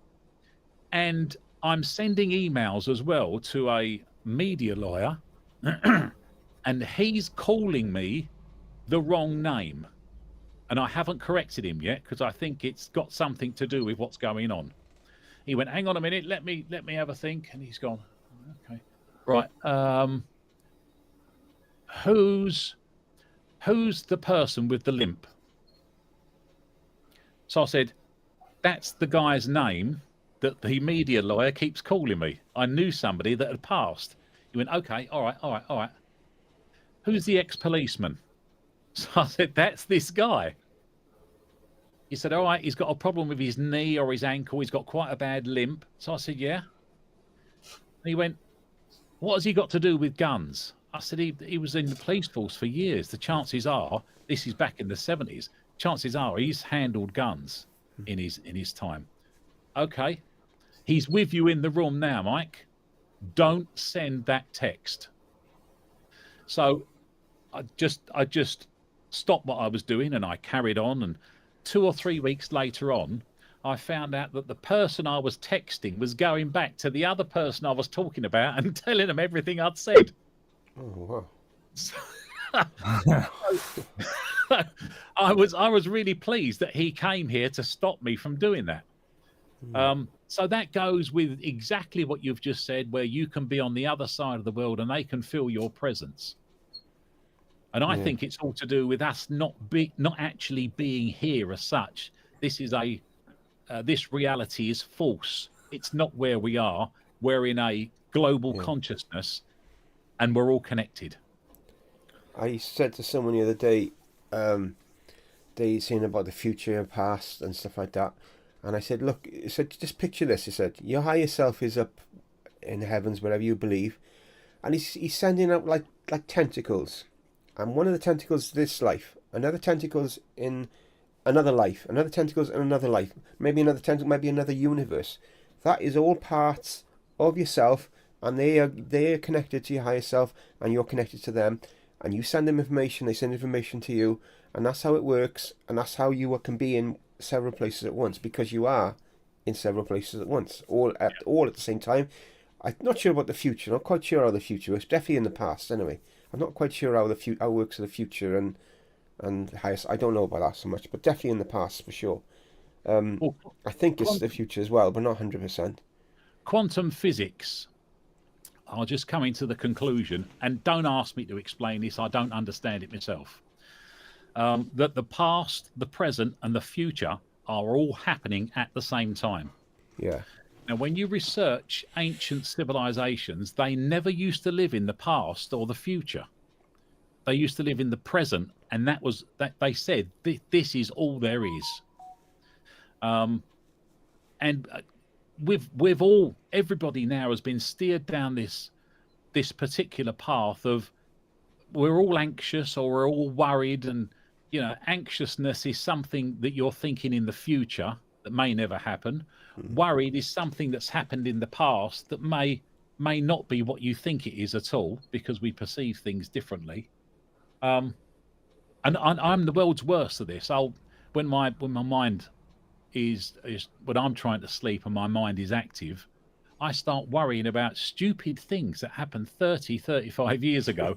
and I'm sending emails as well to a media lawyer, and he's calling me the wrong name, and I haven't corrected him yet because I think it's got something to do with what's going on. He went, hang on a minute, let me have a think, and he's gone, okay, right, who's the person with the limp? So I said, that's the guy's name that the media lawyer keeps calling me. I knew somebody that had passed. He went, okay, all right. Who's the ex-policeman? So I said, that's this guy. He said, all right, he's got a problem with his knee or his ankle. He's got quite a bad limp. So I said, yeah. And he went, what has he got to do with guns? I said, he was in the police force for years. The chances are, this is back in the 70s, chances are he's handled guns in his time. Okay. He's with you in the room now, Mike. Don't send that text. So I just stopped what I was doing and I carried on, and 2 or 3 weeks later on, I found out that the person I was texting was going back to the other person I was talking about and telling them everything I'd said. Oh, wow. I was really pleased that he came here to stop me from doing that. So that goes with exactly what you've just said, where you can be on the other side of the world and they can feel your presence. And I think it's all to do with us not actually being here as such. This is this reality is false. It's not where we are. We're in a global consciousness, and we're all connected. I said to someone the other day, they saying about the future and past and stuff like that. And I said, look, he said, just picture this. He said, your higher self is up in the heavens, wherever you believe. And he's sending out like tentacles. And one of the tentacles is this life. Another tentacle's in another life. Another tentacle's in another life. Maybe another tentacle, maybe another universe. That is all parts of yourself. And they are connected to your higher self. And you're connected to them. And you send them information. They send information to you. And that's how it works. And that's how you can be in several places at once, because you are in several places at once, all at the same time. I'm not sure about the future. Not quite sure how the future is. Definitely in the past, anyway. I'm not quite sure how how it works in the future and how I don't know about that so much, but definitely in the past for sure. Well, I think it's the quantum, future as well, but not 100%. quantum physics, I'll just coming to the conclusion, and don't ask me to explain this, I don't understand it myself, that the past, the present, and the future are all happening at the same time. Yeah. Now, when you research ancient civilizations, they never used to live in the past or the future. They used to live in the present, and that was that they said this is all there is. And with all everybody now has been steered down this particular path of we're all anxious or we're all worried, and anxiousness is something that you're thinking in the future that may never happen. Worried is something that's happened in the past that may not be what you think it is at all, because we perceive things differently. And I'm the world's worst at this. When my mind is when I'm trying to sleep and my mind is active, I start worrying about stupid things that happened 35 years ago.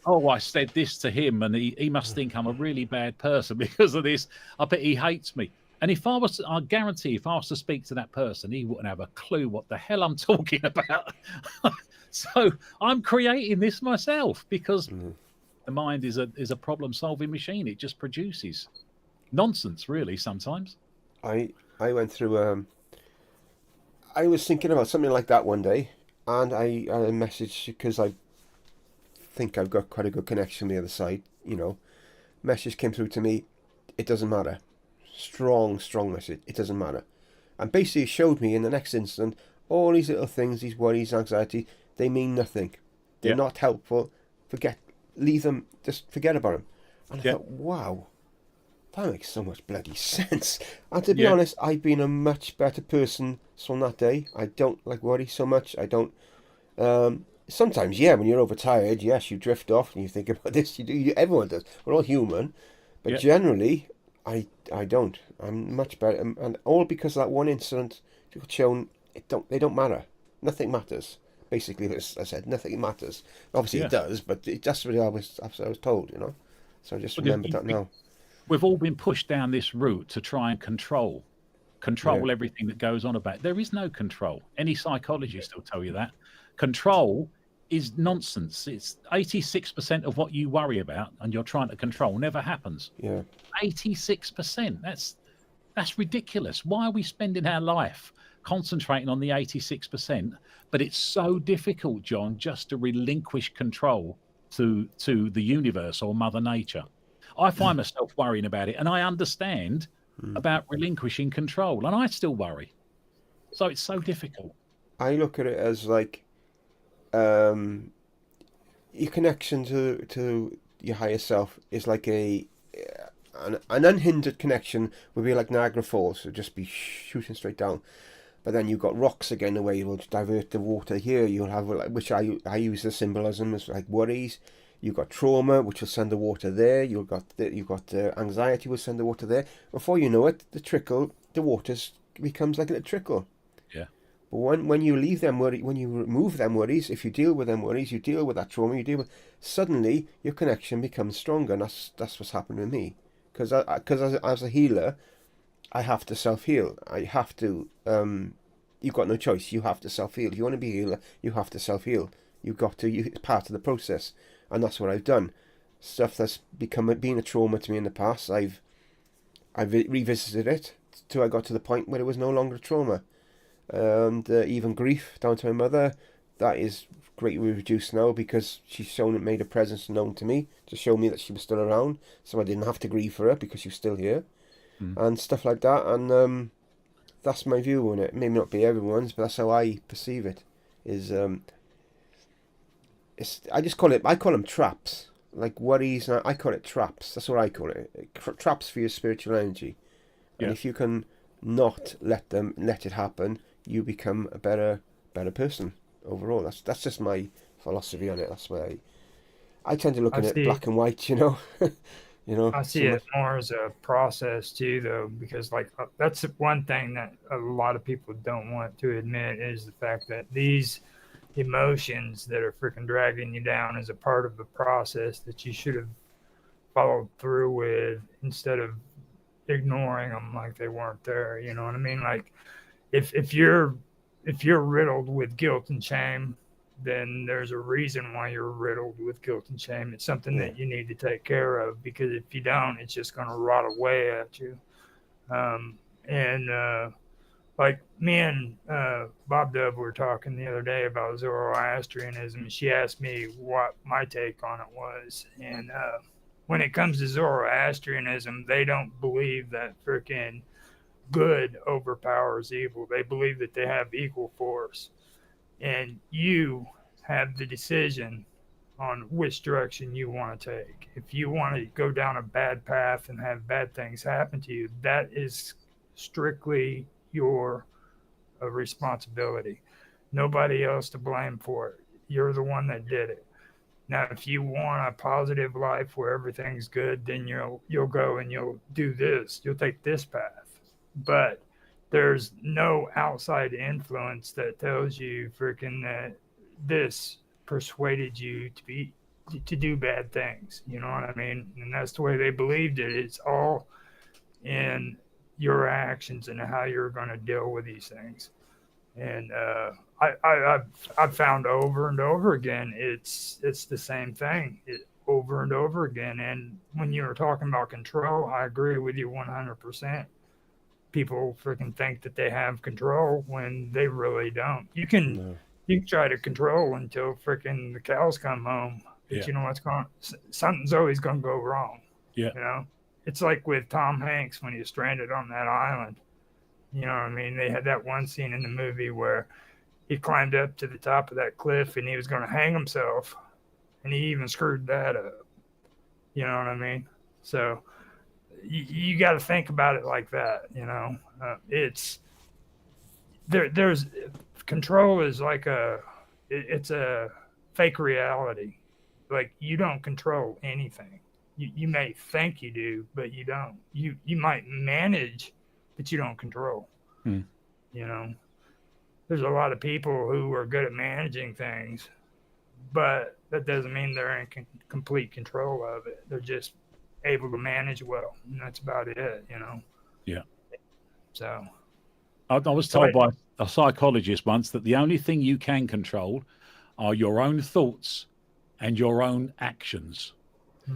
I said this to him, and he must think I'm a really bad person because of this. I bet he hates me. And I guarantee if I was to speak to that person, he wouldn't have a clue what the hell I'm talking about. So I'm creating this myself because the mind is a problem-solving machine. It just produces nonsense, really, sometimes. I went through. I was thinking about something like that one day, and I messaged because I think I've got quite a good connection on the other side. Message came through to me. It doesn't matter. Strong message. It doesn't matter. And basically it showed me in the next instant all these little things, these worries, anxiety, they mean nothing. They're not helpful. Leave them. Just forget about them. And I thought, wow, that makes so much bloody sense. And to be honest, I've been a much better person from that day. I don't worry so much. I don't. Sometimes, when you're overtired, yes, you drift off and you think about this. You do. Everyone does. We're all human, but generally, I don't. I'm much better, and all because of that one incident. Got shown they don't matter. Nothing matters. Basically, as I said, nothing matters. Obviously, it does, but that's what I was told. So I just remembered that now. We've all been pushed down this route to try and control everything that goes on about. There is no control. Any psychologist will tell you that. Control is nonsense. It's 86% of what you worry about and you're trying to control never happens. 86%. That's ridiculous. Why are we spending our life concentrating on the 86%? But it's so difficult, John, just to relinquish control to the universe or Mother Nature. I find myself worrying about it, and I understand about relinquishing control, and I still worry. So it's so difficult. I look at it as like your connection to your higher self is like an unhindered connection would be like Niagara Falls. It would just be shooting straight down. But then you've got rocks again, the way you will divert the water here. You'll have, which I use the symbolism as like worries. You've got trauma, which will send the water there. You've got anxiety, will send the water there. Before you know it, the water becomes like a trickle. Yeah. But when you leave them when you remove them worries, if you deal with them worries, you deal with that trauma, suddenly your connection becomes stronger, and that's what's happened with me. Because as a healer, I have to self-heal. I have to. You've got no choice. You have to self-heal. If you want to be a healer, you have to self-heal. You've got to. It's part of the process. And that's what I've done. Stuff that's been a trauma to me in the past, I've revisited it till I got to the point where it was no longer a trauma. And even grief down to my mother, that is greatly reduced now because she's made a presence known to me to show me that she was still around, so I didn't have to grieve for her because she was still here, and stuff like that. And that's my view on it. Maybe not be everyone's, but that's how I perceive it. I call them traps. Like worries, I call it traps. That's what I call it. Traps for your spiritual energy. And if you can not let it happen, you become a better person overall. That's just my philosophy on it. That's why I tend to look at it black and white, I see it more as a process too, though, because that's one thing that a lot of people don't want to admit is the fact that these emotions that are freaking dragging you down as a part of the process that you should have followed through with instead of ignoring them like they weren't there. You know what I mean? Like if you're riddled with guilt and shame, then there's a reason why you're riddled with guilt and shame. It's something that you need to take care of, because if you don't, it's just going to rot away at you. Like me and Bob Dub were talking the other day about Zoroastrianism, and she asked me what my take on it was. And when it comes to Zoroastrianism, they don't believe that freaking good overpowers evil. They believe that they have equal force. And you have the decision on which direction you want to take. If you want to go down a bad path and have bad things happen to you, that is strictly your responsibility. Nobody else to blame for it. You're the one that did it. Now, if you want a positive life where everything's good, then you'll go and you'll do this. You'll take this path. But there's no outside influence that tells you freaking that this persuaded you to do bad things. You know what I mean? And that's the way they believed it. It's all in your actions and how you're going to deal with these things. And I've found over and over again, it's the same thing, over and over again. And when you were talking about control, I agree with you 100%. People freaking think that they have control when they really don't. You can try to control until freaking the cows come home, but you know what's something's always going to go wrong. Yeah. You know, it's like with Tom Hanks when he was stranded on that island. You know what I mean? They had that one scene in the movie where he climbed up to the top of that cliff and he was going to hang himself, and he even screwed that up. You know what I mean? So you got to think about it like that. You know, it's there's control is like it's a fake reality. Like, you don't control anything. You may think you do, but you don't. You might manage, but you don't control. You know, there's a lot of people who are good at managing things, but that doesn't mean they're in complete control of it. They're just able to manage well, and that's about it. You know. Yeah. So I was told by a psychologist once that the only thing you can control are your own thoughts and your own actions.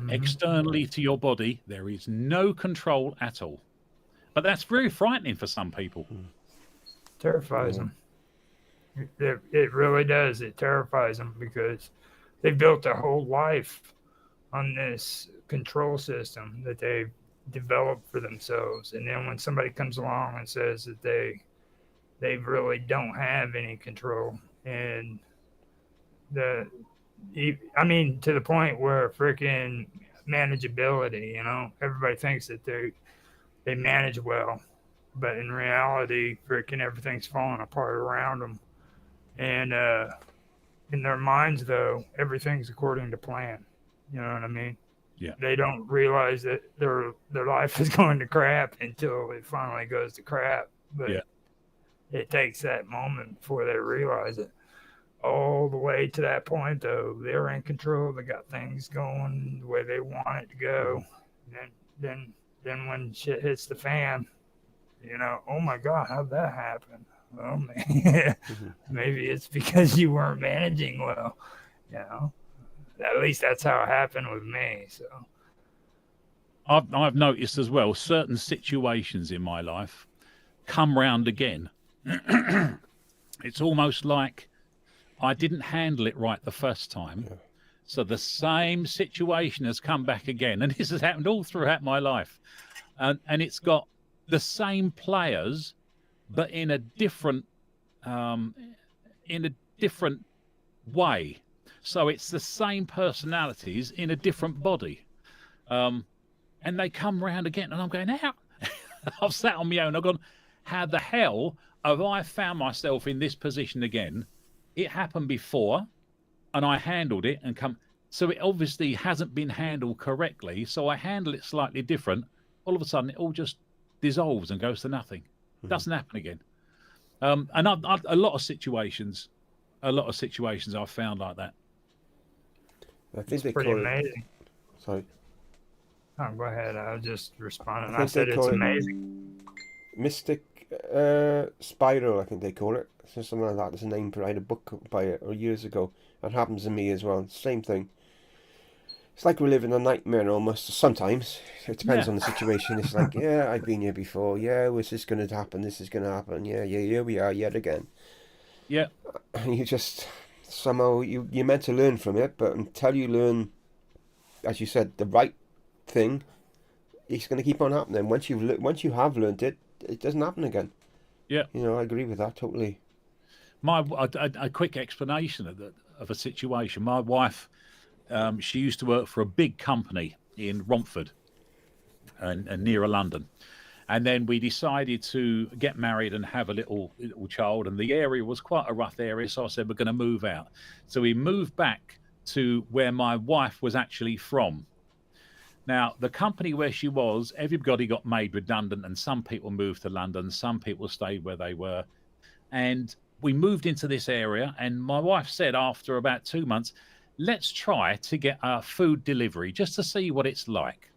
Externally to your body, there is no control at all. But that's very frightening for some people. Terrifies them. It really does. It terrifies them because they built their whole life on this control system that they've developed for themselves. And then when somebody comes along and says that they really don't have any control, and to the point where freaking manageability, you know, everybody thinks that they manage well, but in reality, freaking everything's falling apart around them. And in their minds, though, everything's according to plan. You know what I mean? Yeah. They don't realize that their life is going to crap until it finally goes to crap. But it takes that moment before they realize it. All the way to that point, though, they're in control. They got things going the way they want it to go. And then when shit hits the fan, you know, oh my God, how'd that happen? Well, maybe it's because you weren't managing well. You know, at least that's how it happened with me. So I've noticed as well, certain situations in my life come round again. It's almost like I didn't handle it right the first time. So the same situation has come back again. And this has happened all throughout my life. And it's got the same players, but in a different way. So it's the same personalities in a different body. And they come round again. And I'm going, how? I've sat on my own. I've gone, how the hell have I found myself in this position again? It happened before, and I handled it and come. So it obviously hasn't been handled correctly. So I handle it slightly different. All of a sudden, it all just dissolves and goes to nothing. Doesn't happen again. And a lot of situations, a lot of situations I've found like that. I think It's they pretty call amazing. it. Sorry. Oh, go ahead. I was just responding. I I think said they it's call it amazing. Mystic Spiral. I think they call it. So something like that. There's a name for it. I had a book by it years ago. That happens to me as well. Same thing. It's like we're living a nightmare almost. Sometimes it depends Yeah. on the situation. It's like, yeah, I've been here before. Yeah, this is going to happen. This is going to happen. Yeah, yeah, here we are yet again. Yeah. And you just somehow you're meant to learn from it, but until you learn, as you said, the right thing, it's going to keep on happening. Once you have learned it, it doesn't happen again. Yeah. You know, I agree with that totally. A quick explanation of a situation. My wife, she used to work for a big company in Romford and near London. And then we decided to get married and have a little child. And the area was quite a rough area. So I said, we're going to move out. So we moved back to where my wife was actually from. Now, the company where she was, everybody got made redundant, and some people moved to London, some people stayed where they were. And we moved into this area, and my wife said after about 2 months, let's try to get a food delivery just to see what it's like.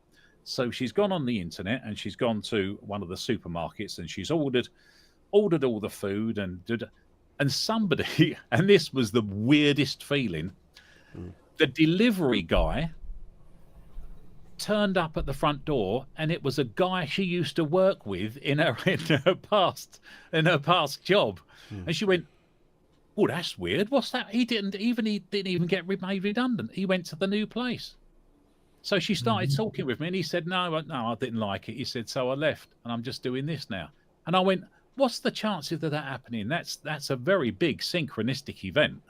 So she's gone on the internet and she's gone to one of the supermarkets and she's ordered all the food and somebody, and this was the weirdest feeling, the delivery guy turned up at the front door, and it was a guy she used to work with in her past job. And she went, oh, that's weird. What's that? He didn't even get made redundant. He went to the new place. So she started talking with me, and he said, no, I didn't like it. He said, so I left, and I'm just doing this now. And I went, what's the chances of that happening? That's a very big synchronistic event.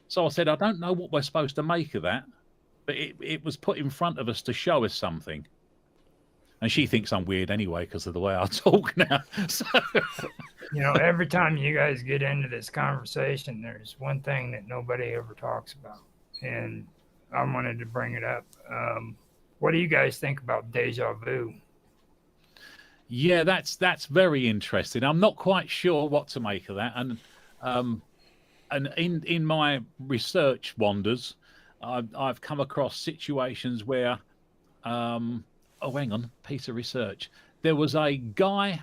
So I said, I don't know what we're supposed to make of that, but it was put in front of us to show us something. And she thinks I'm weird anyway because of the way I talk now. So, You know, every time you guys get into this conversation, there's one thing that nobody ever talks about. And I wanted to bring it up. What do you guys think about deja vu? yeah, that's very interesting. I'm not quite sure what to make of that. And in my research wanders, I've come across situations where, hang on, piece of research. There was a guy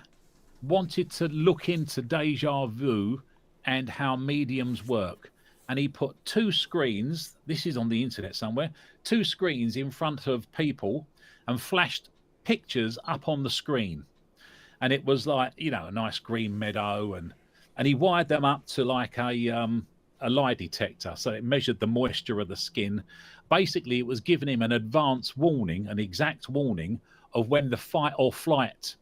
wanted to look into deja vu and how mediums work. And he put two screens, this is on the internet somewhere, two screens in front of people and flashed pictures up on the screen. And it was like, a nice green meadow. And he wired them up to like a lie detector. So it measured the moisture of the skin. Basically, it was giving him an advance warning, an exact warning of when the fight or flight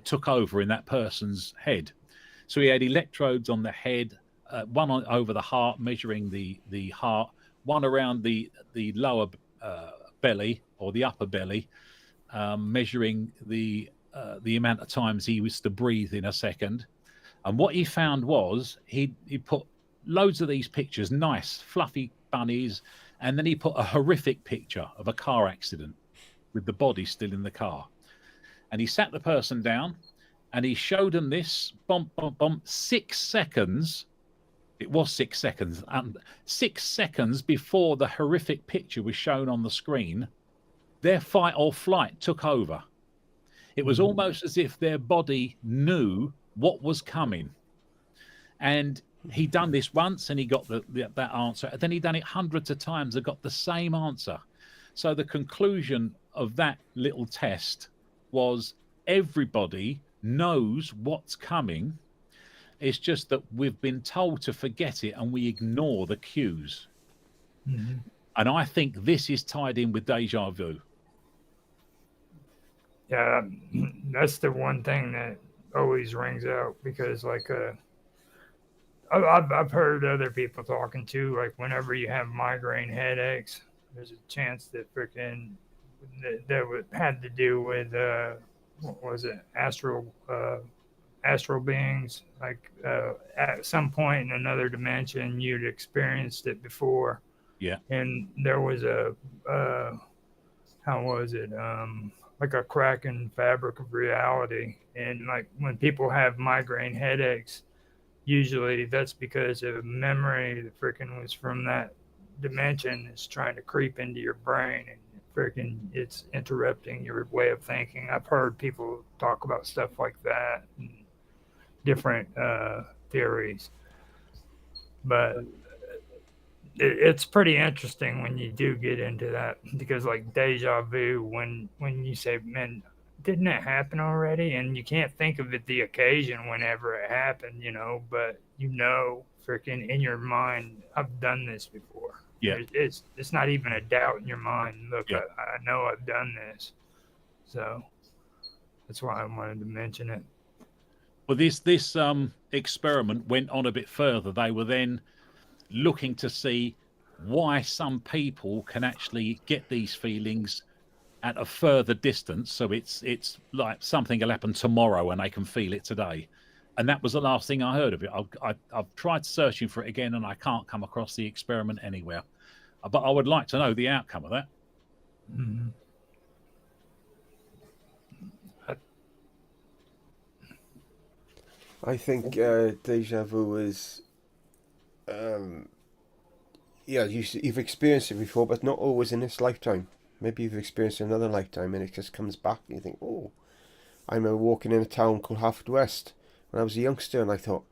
took over in that person's head. So he had electrodes on the head, one over the heart, measuring the heart, one around the lower belly or the upper belly, measuring the amount of times he was to breathe in a second. And what he found was he put loads of these pictures, nice fluffy bunnies, and then he put a horrific picture of a car accident with the body still in the car. And he sat the person down and he showed them this, 6 seconds. It was 6 seconds. 6 seconds before the horrific picture was shown on the screen, their fight or flight took over. It was almost as if their body knew what was coming. And he'd done this once and he got that answer. And then he'd done it hundreds of times and got the same answer. So the conclusion of that little test was everybody knows what's coming. It's just that we've been told to forget it and we ignore the cues. And I think this is tied in with deja vu. Yeah, that's the one thing that always rings out because, like, I've heard other people talking too. Like, whenever you have migraine headaches, there's a chance that freaking that had to do with what was it, astral beings. Like, at some point in another dimension, you'd experienced it before. Yeah, and there was a how was it? Like a crack in fabric of reality. And like when people have migraine headaches, usually that's because a memory that freaking was from that dimension is trying to creep into your brain, and freaking it's interrupting your way of thinking. I've heard people talk about stuff like that and different theories, but it's pretty interesting when you do get into that, because like deja vu, when you say, man, didn't it happen already? And you can't think of it the occasion whenever it happened, but freaking in your mind, I've done this before. Yeah. It's not even a doubt in your mind. Look, Yeah. I know I've done this. So that's why I wanted to mention it. Well, this experiment went on a bit further. They were then looking to see why some people can actually get these feelings at a further distance. So it's like something will happen tomorrow and they can feel it today. And that was the last thing I heard of it. I've tried searching for it again and I can't come across the experiment anywhere. But I would like to know the outcome of that. Mm-hmm. I think deja vu is, you've experienced it before, but not always in this lifetime. Maybe you've experienced it in another lifetime and it just comes back and you think, oh, I remember walking in a town called Haverfordwest when I was a youngster and I thought,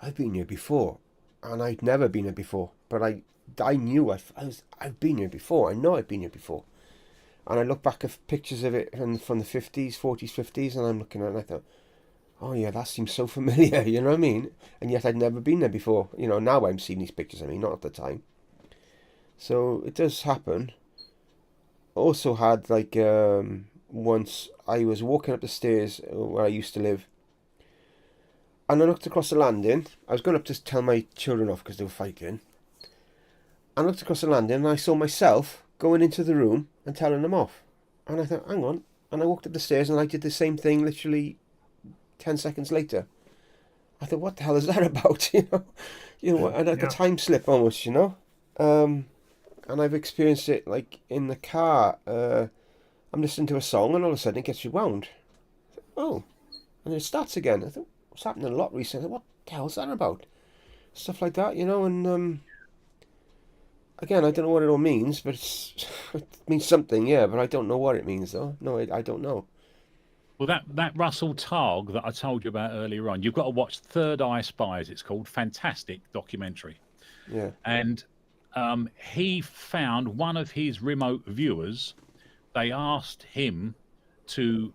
I've been here before. And I'd never been here before, but I knew I've been here before. I know I've been here before. And I look back at pictures of it from the 50s, 40s, 50s, and I'm looking at it and I thought, oh yeah, that seems so familiar, you know what I mean? And yet I'd never been there before. Now I'm seeing these pictures, not at the time. So it does happen. Also had, once I was walking up the stairs where I used to live, and I looked across the landing. I was going up to tell my children off because they were fighting. I looked across the landing and I saw myself going into the room and telling them off. And I thought, hang on. And I walked up the stairs and I did the same thing literally 10 seconds later. I thought, what the hell is that about? And like a time slip almost, and I've experienced it like in the car. I'm listening to a song and all of a sudden it gets rewound. Oh, and it starts again. I thought, what's happening a lot recently? What the hell is that about? Stuff like that, and again, I don't know what it all means, but it means something, yeah, but I don't know what it means though. No, I don't know. Well, that Russell Targ that I told you about earlier on, you've got to watch Third Eye Spies. It's called. Fantastic documentary. Yeah. And he found one of his remote viewers. They asked him to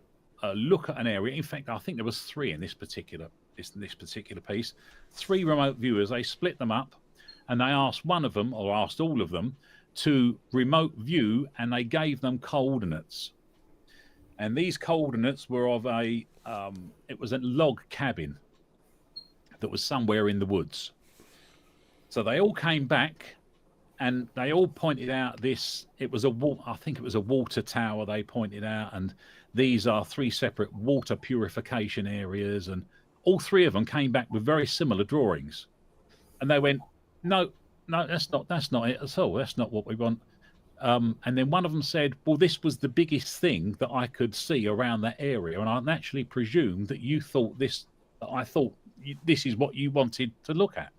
look at an area. In fact, I think there was 3 in this particular piece. 3 remote viewers. They split them up, and they asked one of them, or asked all of them, to remote view, and they gave them coordinates. And these coordinates were of it was a log cabin that was somewhere in the woods. So they all came back and they all pointed out I think it was a water tower they pointed out. And these are 3 separate water purification areas. And all 3 of them came back with very similar drawings. And they went, no, that's not it at all. That's not what we want. And then one of them said, well, this was the biggest thing that I could see around that area. And I naturally presumed that you thought this is what you wanted to look at.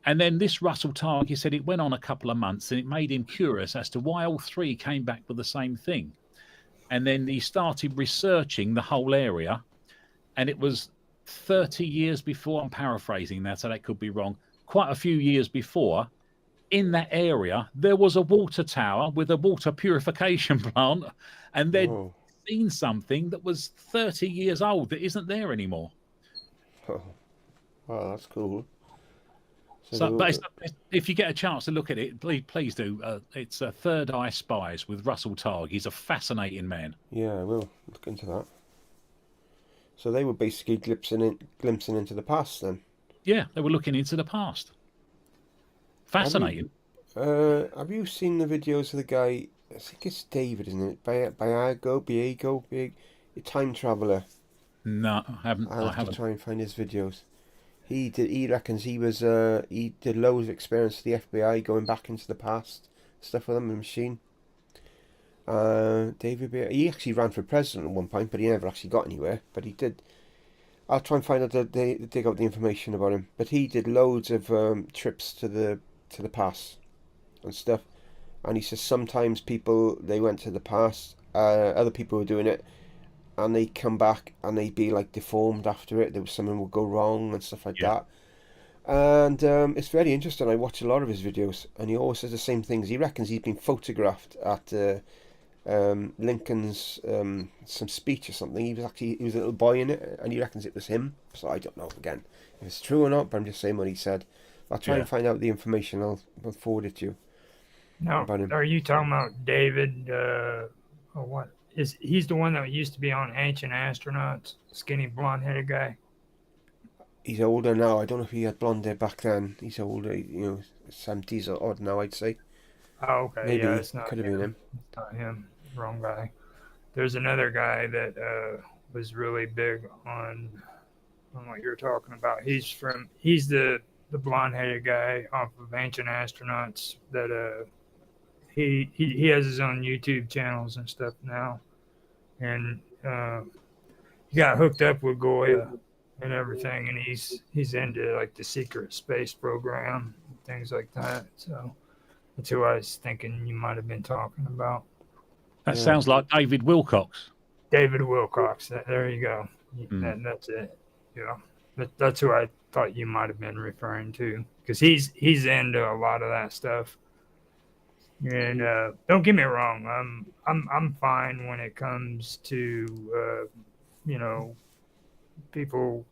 And then this Russell Targ, he said it went on a couple of months and it made him curious as to why all 3 came back with the same thing. And then he started researching the whole area. And it was 30 years before, I'm paraphrasing that, so that could be wrong, quite a few years before, in that area, there was a water tower with a water purification plant, and they'd seen something that was 30 years old that isn't there anymore. Oh, wow, that's cool. But if you get a chance to look at it, please do. It's Third Eye Spies with Russell Targ. He's a fascinating man. Yeah, I will look into that. So they were basically glimpsing into the past then? Yeah, they were looking into the past. Fascinating. Have you seen the videos of the guy? I think it's David, isn't it? Biago, a time traveller. No, I haven't. I'll have to try and find his videos. He reckons he did loads of experience with the FBI going back into the past, stuff with them, the machine. David Biago, he actually ran for president at one point, but he never actually got anywhere. But he did. I'll try and find out dig out the information about him. But he did loads of trips to the past and stuff. And he says sometimes people they went to the past, other people were doing it, and they come back and they'd be like deformed after it. There was something would go wrong and stuff like Yeah. that. And it's very interesting. I watch a lot of his videos, and he always says the same things. He reckons he's been photographed at Lincoln's some speech or something. He was a little boy in it, and he reckons it was him. So I don't know again if it's true or not, but I'm just saying what he said. I'll try and find out the information. I'll forward it to you. Now, are you talking about David? Or what? He's the one that used to be on Ancient Astronauts, skinny blonde-headed guy? He's older now. I don't know if he had blonde hair back then. He's older, 70s or odd now, I'd say. Oh, okay. Maybe yeah, it's not could have been him. It's not him. Wrong guy. There's another guy that was really big on what you're talking about. He's the blonde-headed guy off of Ancient Astronauts that he has his own YouTube channels and stuff now, and he got hooked up with Goya and everything, and he's into like the secret space program and things like that. So that's who I was thinking you might have been talking about. That sounds like David Wilcox. David Wilcox. There you go. That's it. Yeah, that's who I thought you might have been referring to, because he's into a lot of that stuff. And don't get me wrong, I'm fine when it comes to people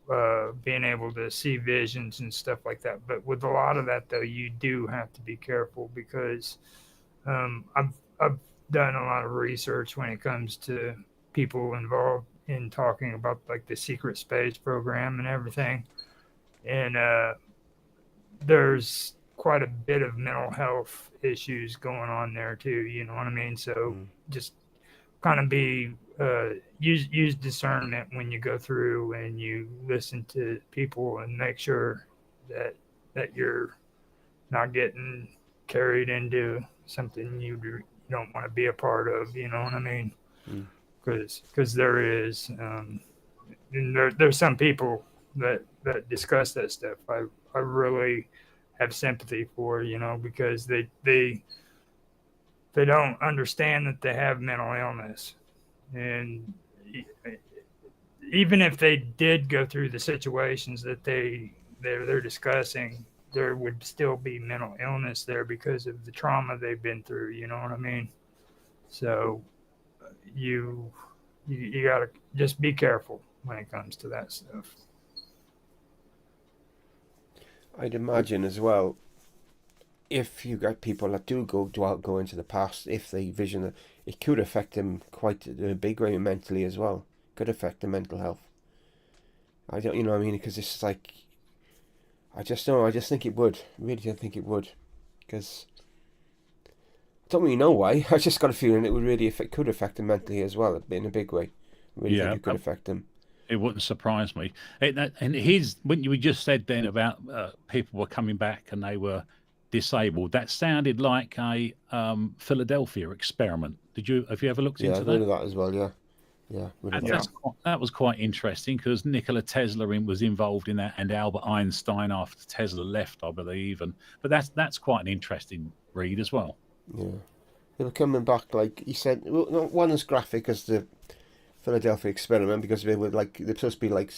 being able to see visions and stuff like that. But with a lot of that, though, you do have to be careful, because I've done a lot of research when it comes to people involved in talking about like the secret space program and everything, and there's quite a bit of mental health issues going on there too. You know what I mean? So just kind of use discernment when you go through and you listen to people, and make sure that you're not getting carried into something you don't want to be a part of. You know what I mean? Because there is and there's some people that discuss that stuff. I really have sympathy for, because they don't understand that they have mental illness. And even if they did go through the situations that they're discussing, there would still be mental illness there because of the trauma they've been through. You know what I mean? So you gotta just be careful when it comes to that stuff. I'd imagine as well, if you got people that do go into the past, if they vision it could affect them quite in a big way mentally as well. Could affect their mental health. I don't, you know what I mean? Because it's like, I just think it would. I really don't think it would, because I don't really know why. I just got a feeling it would really could affect them mentally as well in a big way. I really think it could affect them. It wouldn't surprise me. And when you just said then about people were coming back and they were disabled, that sounded like a Philadelphia experiment. Have you ever looked into that? Yeah, I've heard of that as well. Yeah. That was quite interesting, because Nikola Tesla was involved in that, and Albert Einstein after Tesla left, I believe. But that's quite an interesting read as well. Yeah, they were coming back, like he said. Well, not one as graphic as the Philadelphia experiment, because they're supposed to be like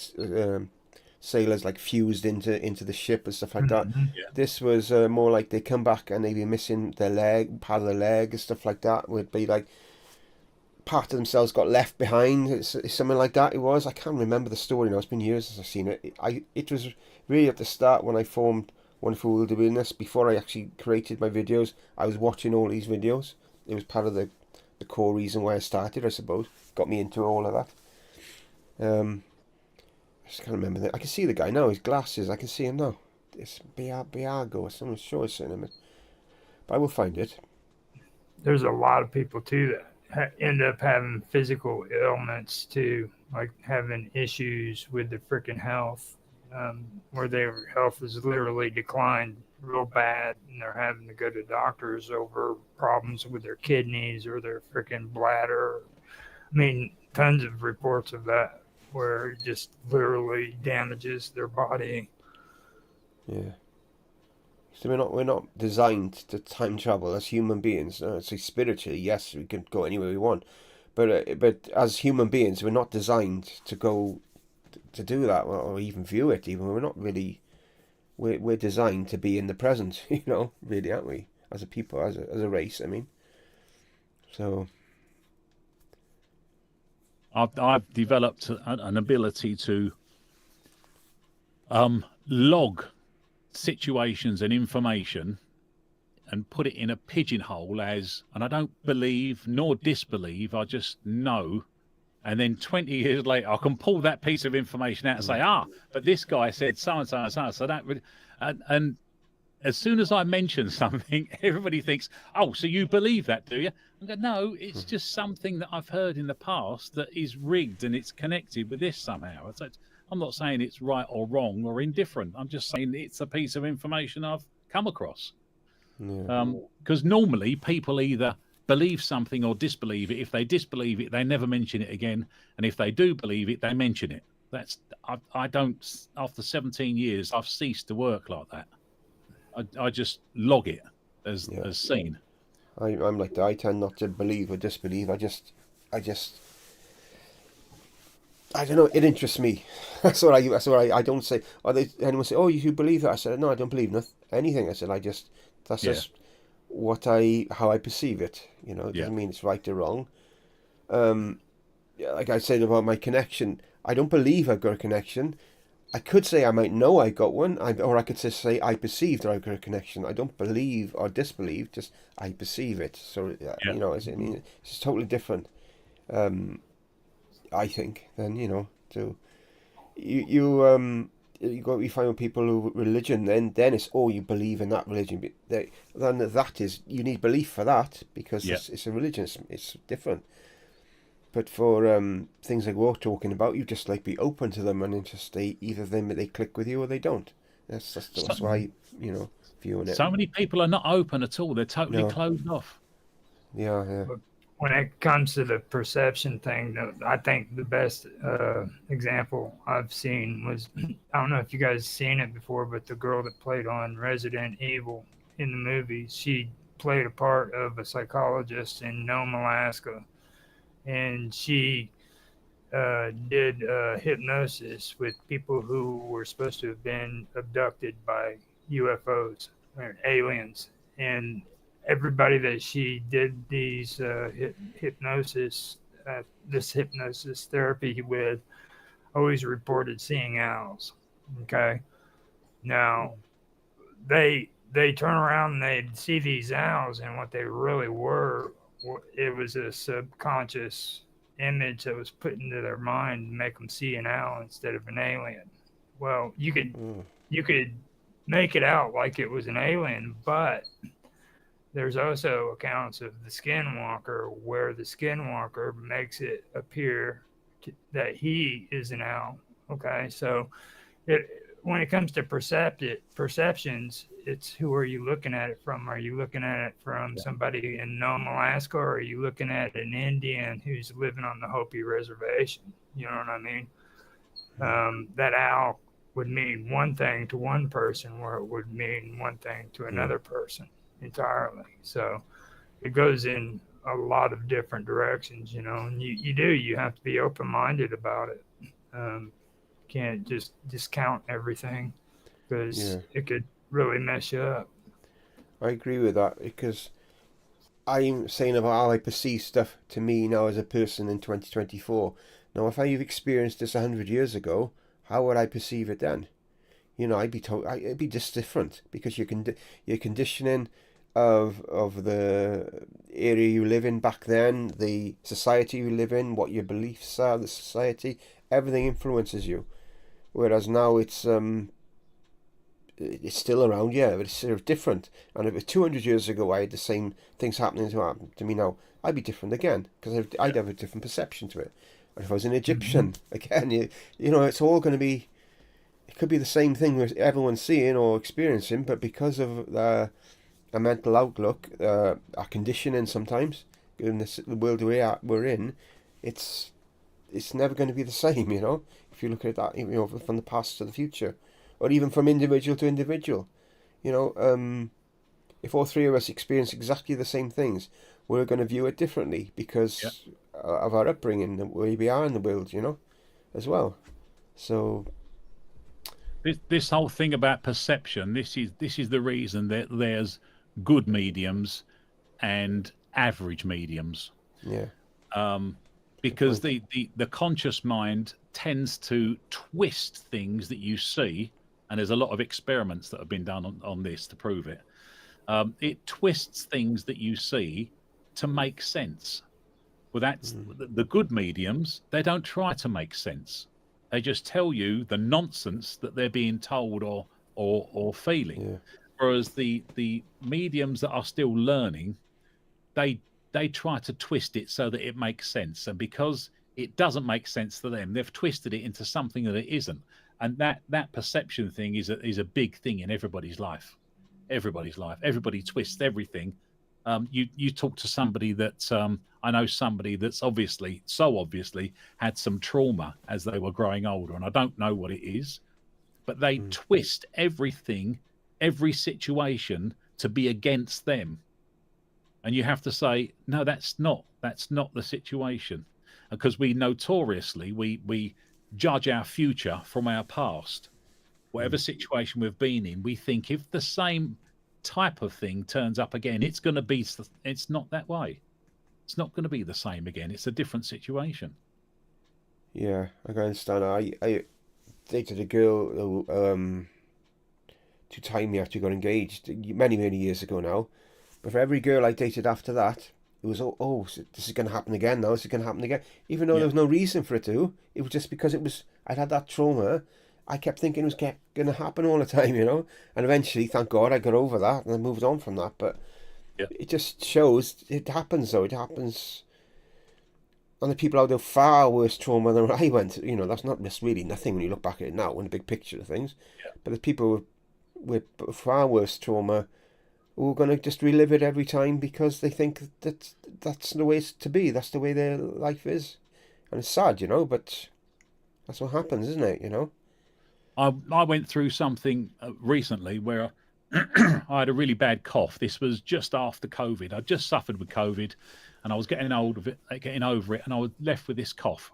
sailors like fused into the ship and stuff like that. Yeah. This was more like they come back and they'd be missing part of their leg and stuff like that. Would be like part of themselves got left behind. It's something like that. It was. I can't remember the story now. It's been years since I've seen it. It was really at the start when I formed Wonderful World of Weirdness. Before I actually created my videos, I was watching all these videos. It was part of the core reason why I started, I suppose. Got me into all of that. I just can't remember that. I can see the guy now. His glasses. I can see him now. It's Biago or something. Sure, it's him. But I will find it. There's a lot of people too that end up having physical ailments too, like having issues with their freaking health, where their health is literally declined real bad, and they're having to go to doctors over problems with their kidneys or their freaking bladder. I mean, tons of reports of that where it just literally damages their body. Yeah. So we're not designed to time travel as human beings. So spiritually, yes, we can go anywhere we want, but as human beings, we're not designed to go to do that or even view it. Even we're not really. We're designed to be in the present. Really, aren't we? As a people, as a race. I mean. So. I've developed an ability to log situations and information and put it in a pigeonhole and I don't believe nor disbelieve, I just know. And then 20 years later, I can pull that piece of information out and say, but this guy said so and so and so. So that would, and as soon as I mention something, everybody thinks, oh, so you believe that, do you? I go, no, it's just something that I've heard in the past that is rigged and it's connected with this somehow. I'm not saying it's right or wrong or indifferent. I'm just saying it's a piece of information I've come across. Because normally people either believe something or disbelieve it. If they disbelieve it, they never mention it again. And if they do believe it, they mention it. I don't, after 17 years, I've ceased to work like that. I just log it as seen. I'm like that. I tend not to believe or disbelieve. I don't know. It interests me. That's what I don't say. Anyone say, "Oh, you believe that?" I said, "No, I don't believe anything." I said, that's just how I perceive it. It doesn't mean it's right or wrong. Like I said about my connection, I don't believe I've got a connection. I could say I might know I got one, or I could just say I perceive that I've got a connection. I don't believe or disbelieve, just I perceive it. So it's totally different. I think then to you find with people who religion, then it's you believe in that religion. Then that is, you need belief for that because it's a religion. It's different. But for things like we're talking about, you just be open to them and just either they click with you or they don't. That's why viewing it. So many people are not open at all. They're totally closed off. Yeah. When it comes to the perception thing, I think the best example I've seen was, I don't know if you guys seen it before, but the girl that played on Resident Evil in the movie, she played a part of a psychologist in Nome, Alaska. And she did hypnosis with people who were supposed to have been abducted by UFOs or aliens. And everybody that she did these hypnosis therapy with always reported seeing owls. Okay. Now, they turn around and they'd see these owls, and what they really were, it was a subconscious image that was put into their mind to make them see an owl instead of an alien. Well, you could make it out like it was an alien, but there's also accounts of the skinwalker where the skinwalker makes it appear that he is an owl. Okay, so when it comes to perceptions, it's who are you looking at it from? Are you looking at it from somebody in Nome, Alaska, or are you looking at an Indian who's living on the Hopi reservation? You know what I mean? That owl would mean one thing to one person where it would mean one thing to another person entirely. So it goes in a lot of different directions, and you have to be open-minded about it. Can't just discount everything because it could really mess you up. I agree with that because I'm saying about how I perceive stuff to me now as a person in 2024. Now, if I've experienced this 100 years ago, how would I perceive it then? It'd be just different because your conditioning of the area you live in back then, the society you live in, what your beliefs are, the society, everything influences you. Whereas now it's still around, but it's sort of different. And if it was 200 years ago I had the same things happening to me now, I'd be different again because I'd have a different perception to it. And if I was an Egyptian, again, it's all going to be, it could be the same thing that everyone's seeing or experiencing, but because of a mental outlook, our conditioning sometimes, in the world we're in, it's it's never going to be the same, you know, if you look at that, you know, from the past to the future, or even from individual to individual. You know, if all three of us experience exactly the same things, we're going to view it differently because of our upbringing, the way we are in the world, you know, as well. So this whole thing about perception, this is the reason that there's good mediums and average mediums. yeah, Because the conscious mind tends to twist things that you see, and there's a lot of experiments that have been done on this to prove it. It twists things that you see to make sense. Well, that's the good mediums. They don't try to make sense. They just tell you the nonsense that they're being told or feeling. yeah, Whereas the mediums that are still learning, they try to twist it so that it makes sense. And because it doesn't make sense to them, they've twisted it into something that it isn't. And that perception thing is a big thing in everybody's life. Everybody's life. Everybody twists everything. You talk to somebody that I know somebody that's obviously had some trauma as they were growing older, and I don't know what it is, but they twist everything, every situation to be against them. And you have to say, no, that's not the situation, because we notoriously we judge our future from our past. Whatever situation we've been in, we think if the same type of thing turns up again, it's going to be. It's not that way. It's not going to be the same again. It's a different situation. yeah. I can understand. I dated a girl who to time me after we got engaged many years ago now. But for every girl I dated after that, it was so this is going to happen again now. This is going to happen again, even though there was no reason for it to. It was just because I'd had that trauma. I kept thinking it was going to happen all the time, you know. And eventually, thank God, I got over that and I moved on from that. But it just shows it happens, though. It happens. And the people out there far worse trauma than I went through. You know, that's not just really nothing when you look back at it now in the big picture of things. Yeah. But the people with far worse trauma who are going to just relive it every time because they think that's the way it's to be. That's the way their life is. And it's sad, you know, but that's what happens, isn't it, you know? I went through something recently where I had a really bad cough. This was just after COVID. I just suffered with COVID, and I was getting over it, and I was left with this cough.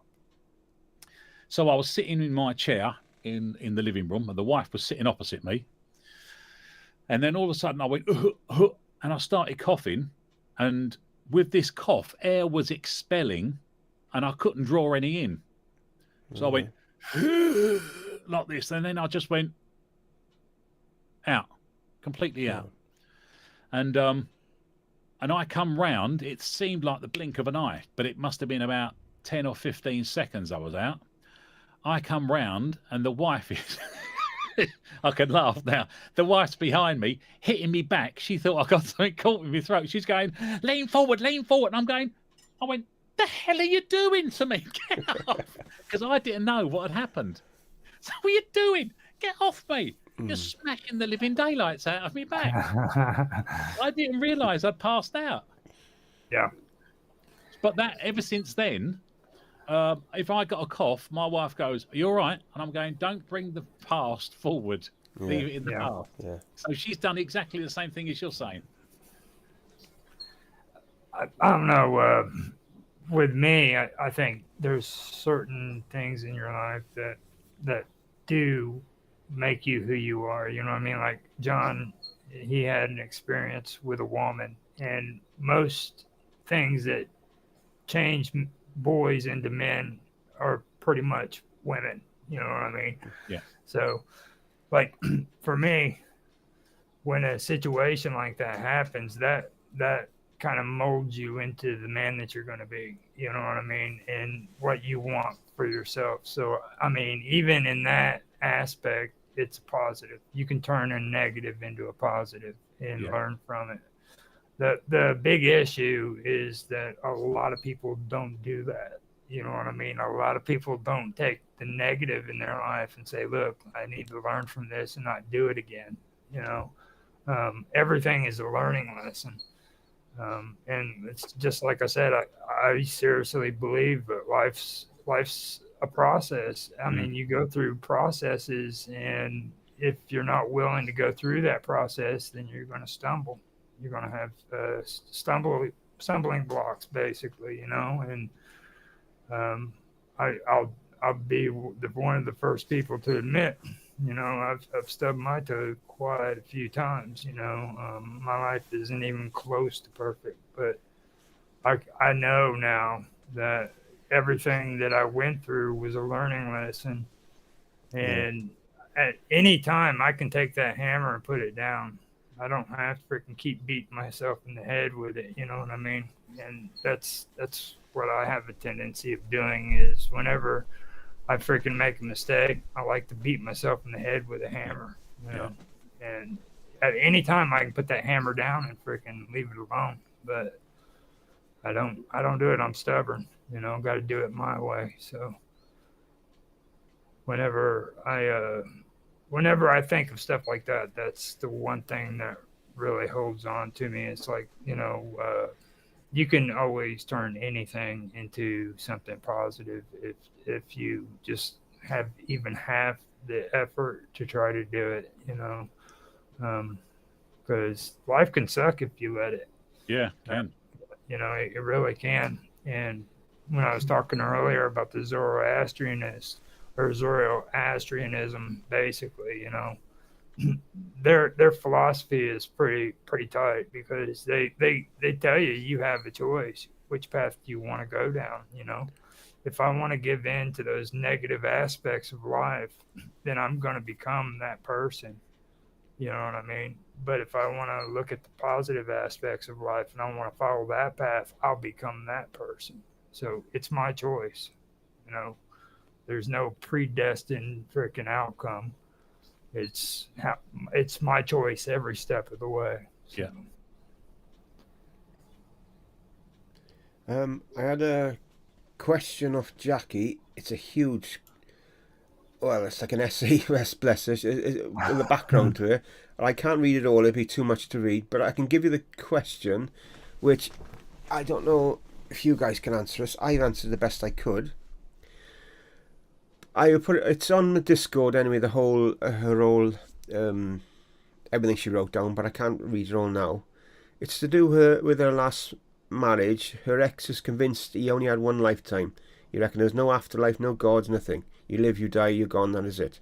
So I was sitting in my chair in the living room, and the wife was sitting opposite me. And then all of a sudden I went, and I started coughing, and with this cough, air was expelling, and I couldn't draw any in. So I went like this, and then I just went out, completely out. And I come round, it seemed like the blink of an eye, but it must have been about 10 or 15 seconds I was out. I come round, and the wife is I can laugh now. The wife's behind me, hitting me back. She thought I got something caught in my throat. She's going, lean forward. And I went, the hell are you doing to me? Get off. Because I didn't know what had happened. So what are you doing? Get off me. You're smacking the living daylights out of me back. I didn't realise I'd passed out. Yeah. But that ever since then, if I got a cough, my wife goes, are you all right? And I'm going, don't bring the past forward. Leave it in the past. Yeah. So she's done exactly the same thing as you're saying. I don't know. With me, I think there's certain things in your life that do make you who you are. You know what I mean? Like John, he had an experience with a woman, and most things that change boys into men are pretty much women. You know what I mean? Yeah. So, like for me, when a situation like that happens, that kind of molds you into the man that you're going to be. You know what I mean? And what you want for yourself. So, I mean, even in that aspect, it's a positive. You can turn a negative into a positive and learn from it. The big issue is that a lot of people don't do that. You know what I mean? A lot of people don't take the negative in their life and say, look, I need to learn from this and not do it again. You know, everything is a learning lesson. And it's just like I said, I seriously believe that life's life's a process. I mean, you go through processes, and if you're not willing to go through that process, then you're going to stumble. You're going to have stumbling blocks, basically, you know. And I'll be one of the first people to admit, you know, I've stubbed my toe quite a few times. You know, my life isn't even close to perfect, but I know now that everything that I went through was a learning lesson, and at any time I can take that hammer and put it down. I don't have to freaking keep beating myself in the head with it. You know what I mean? And that's what I have a tendency of doing is whenever I freaking make a mistake, I like to beat myself in the head with a hammer. You know, and at any time I can put that hammer down and freaking leave it alone, but I don't do it. I'm stubborn. You know, got to do it my way. So whenever I think of stuff like that, that's the one thing that really holds on to me. It's like, you know, you can always turn anything into something positive if you just have even half the effort to try to do it. You know, because life can suck if you let it. Yeah, can. You know, it really can. And when I was talking earlier about the Zoroastrianism, basically, you know, their philosophy is pretty tight because they tell you have a choice which path do you want to go down. You know, if I want to give in to those negative aspects of life, then I'm going to become that person. You know what I mean? But if I want to look at the positive aspects of life and I want to follow that path, I'll become that person. So it's my choice. You know, there's no predestined freaking outcome. It's my choice every step of the way. So. Yeah. I had a question of Jackie. It's a huge, well, it's like an essay, bless her, the background to it. I can't read it all, it'd be too much to read, but I can give you the question, which I don't know if you guys can answer us. I've answered the best I could. I put it's on the Discord anyway, the whole, her whole, everything she wrote down, but I can't read it all now. It's to do with her last marriage. Her ex is convinced he only had one lifetime. You reckon there's no afterlife, no gods, nothing. You live, you die, you're gone, that is it.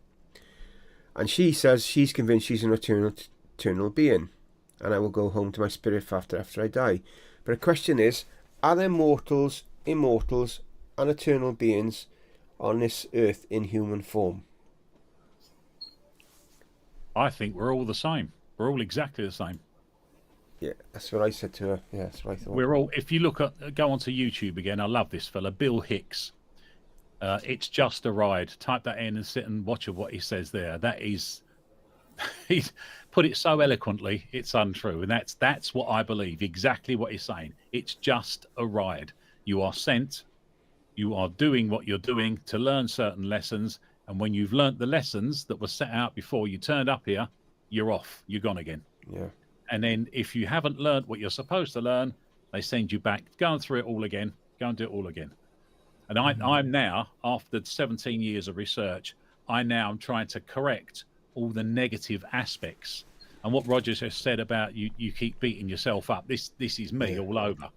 And she says she's convinced she's an eternal being, and I will go home to my spirit after I die. But the question is, are there mortals, immortals, and eternal beings on this earth in human form? I think we're all the same. We're all exactly the same. Yeah, that's what I said to her. Yeah, that's what I thought. We're all, if you look at, go onto YouTube again, I love this fella, Bill Hicks. It's just a ride. Type that in and sit and watch what he says there. That is, he's put it so eloquently, it's untrue. And that's what I believe, exactly what he's saying. It's just a ride. You are sent, you are doing what you're doing to learn certain lessons. And when you've learnt the lessons that were set out before you turned up here, you're off, you're gone again. Yeah. And then if you haven't learnt what you're supposed to learn, they send you back, going through it all again, go and do it all again. And I'm now, after 17 years of research, I now am trying to correct all the negative aspects. And what Roger has said about you keep beating yourself up, this is me all over.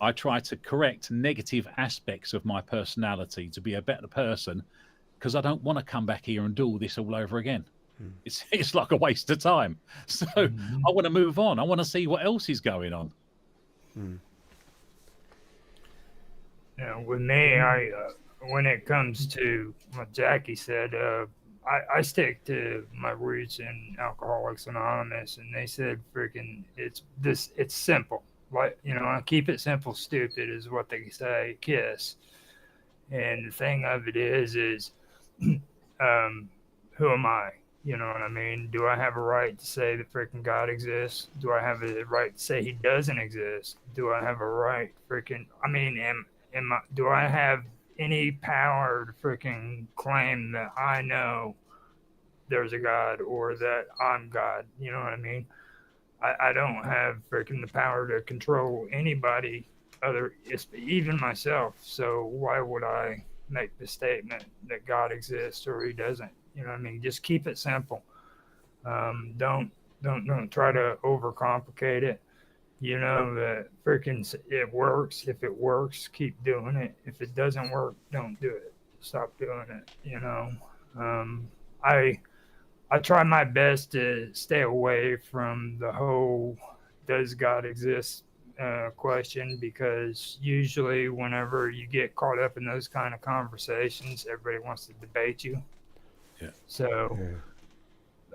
I try to correct negative aspects of my personality to be a better person, because I don't want to come back here and do all this all over again. It's like a waste of time. So I want to move on. I want to see what else is going on. Yeah, with me, when it comes to what Jackie said, I stick to my roots in Alcoholics Anonymous, and they said, "Freaking, it's simple. Like, you know, I keep it simple. Stupid is what they say. Kiss." And the thing of it is, who am I? You know what I mean? Do I have a right to say that freaking God exists? Do I have a right to say he doesn't exist? Do I have a right freaking, I mean, do I have any power to freaking claim that I know there's a God or that I'm God? You know what I mean? I don't have freaking the power to control anybody even myself. So why would I make the statement that God exists or he doesn't. You know what I mean? Just keep it simple. Don't try to overcomplicate it. You know that freaking it works. If it works, keep doing it. If it doesn't work, don't do it. Stop doing it. You know, I try my best to stay away from the whole "does God exist" question, because usually whenever you get caught up in those kind of conversations, everybody wants to debate you. Yeah. So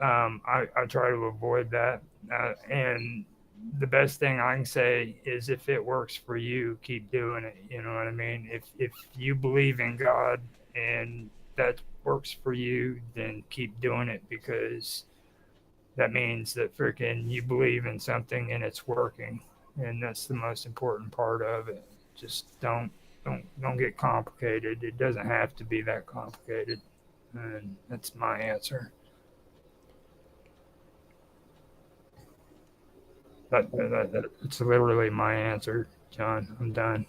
I try to avoid that, and the best thing I can say is if it works for you, keep doing it. You know what I mean? If you believe in God and that works for you, then keep doing it, because that means that freaking you believe in something and it's working, and that's the most important part of it. Just don't get complicated. It doesn't have to be that complicated, and that's my answer. It's literally my answer, John. I'm done.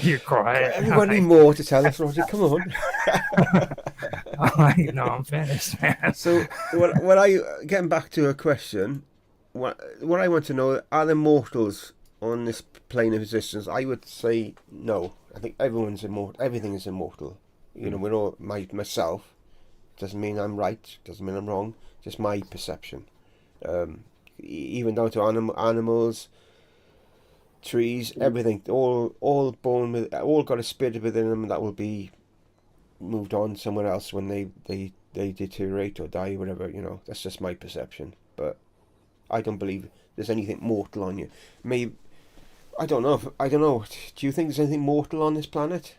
You're quiet. Have you got any more to tell us, Roger? Come on. I'm like, no, I'm finished, man. So, what I getting back to a question? What I want to know, are there mortals on this plane of existence? I would say no. I think everyone's immortal. Everything is immortal. You know, we're all myself. Doesn't mean I'm right. Doesn't mean I'm wrong. Just my perception. Even down to animals, trees, everything, all born with, all got a spirit within them that will be moved on somewhere else when they deteriorate or die, whatever. You know, that's just my perception. But I don't believe there's anything mortal on you. Maybe I don't know. Do you think there's anything mortal on this planet?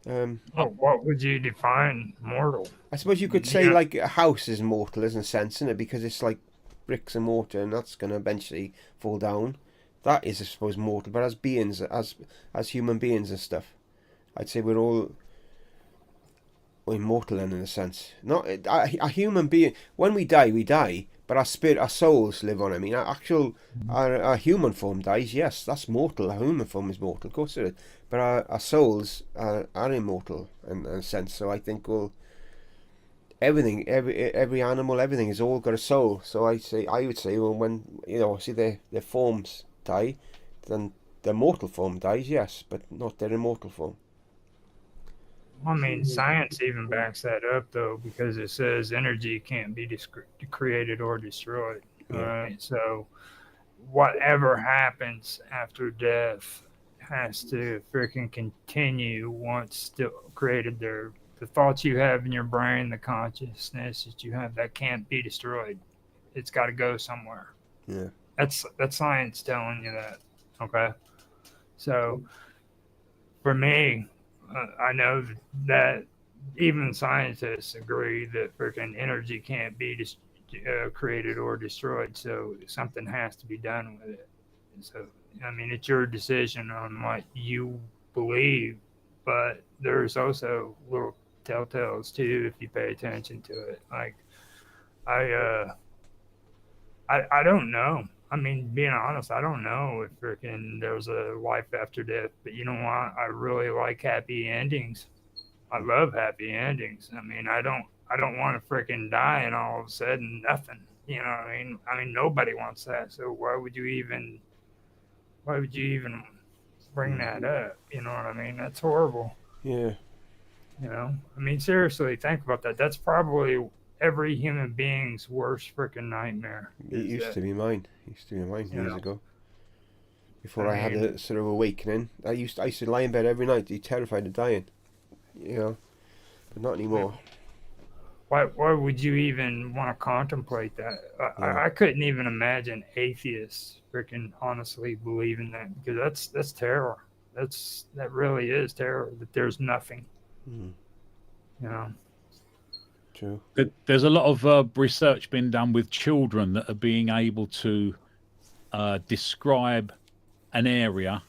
What would you define mortal? I suppose you could say like a house is mortal, in a sense, isn't it? Because it's like bricks and mortar, and that's going to eventually fall down. That is, I suppose, mortal. But as beings, as human beings and stuff, I'd say we're all immortal in a sense. Not a human being. When we die. But our spirit, our souls live on. I mean, our human form dies. Yes, that's mortal. Our human form is mortal, of course it is. But our souls are immortal in a sense. So I think everything, every animal, everything has all got a soul. So I would say, well, when see their forms die, then their mortal form dies. Yes, but not their immortal form. I mean, science even backs that up, though, because it says energy can't be created or destroyed. Yeah. All right. So whatever happens after death has to freaking continue once still created there. The thoughts you have in your brain, the consciousness that you have, that can't be destroyed. It's got to go somewhere. Yeah. That's science telling you that. Okay. So for me, I know that even scientists agree that freaking energy can't be created or destroyed, so something has to be done with it. So, I mean, it's your decision on what you believe, but there's also little telltales too if you pay attention to it. Like, I don't know. I mean, being honest, I don't know if freaking there's a life after death, but you know what? I really like happy endings. I love happy endings. I mean, I don't want to freaking die and all of a sudden nothing. You know what I mean? I mean, nobody wants that. So why would you even bring that up? You know what I mean? That's horrible. Yeah. You know? I mean, seriously, think about that. That's probably every human being's worst freaking nightmare. It used to be mine. Years ago. Before I had a sort of awakening, I used to lie in bed every night, be terrified of dying. You know, but not anymore. Why would you even want to contemplate that? I couldn't even imagine atheists freaking honestly believing that, because that's terror. That really is terror, that there's nothing. You know. True. There's a lot of research being done with children that are being able to describe an area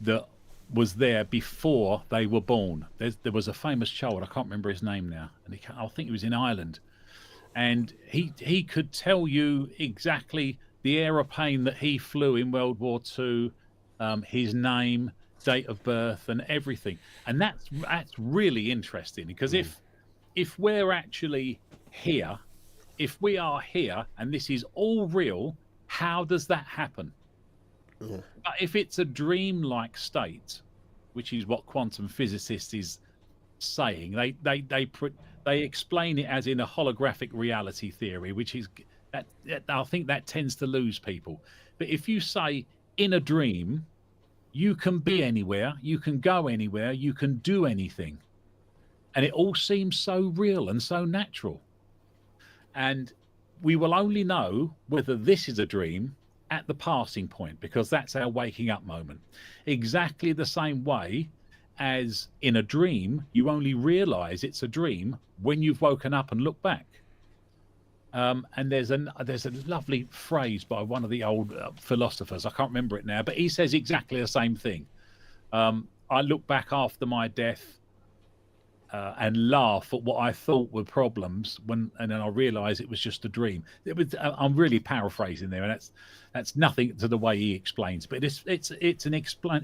that was there before they were born. There was a famous child, I can't remember his name now, and I think he was in Ireland, and he could tell you exactly the aeroplane that he flew in World War II, his name, date of birth and everything. And that's really interesting, because if we're actually here, if we are here and this is all real, how does that happen? Yeah. But if it's a dream-like state, which is what quantum physicists is saying, they explain it as in a holographic reality theory, which is that I think that tends to lose people. But if you say in a dream, you can be anywhere, you can go anywhere, you can do anything, and it all seems so real and so natural. And we will only know whether this is a dream at the passing point, because that's our waking up moment. Exactly the same way as in a dream, you only realize it's a dream when you've woken up and looked back. And there's a lovely phrase by one of the old philosophers. I can't remember it now, but he says exactly the same thing. I look back after my death and laugh at what I thought were problems and then I realize it was just a dream. I'm really paraphrasing there, and that's nothing to the way he explains, but it's an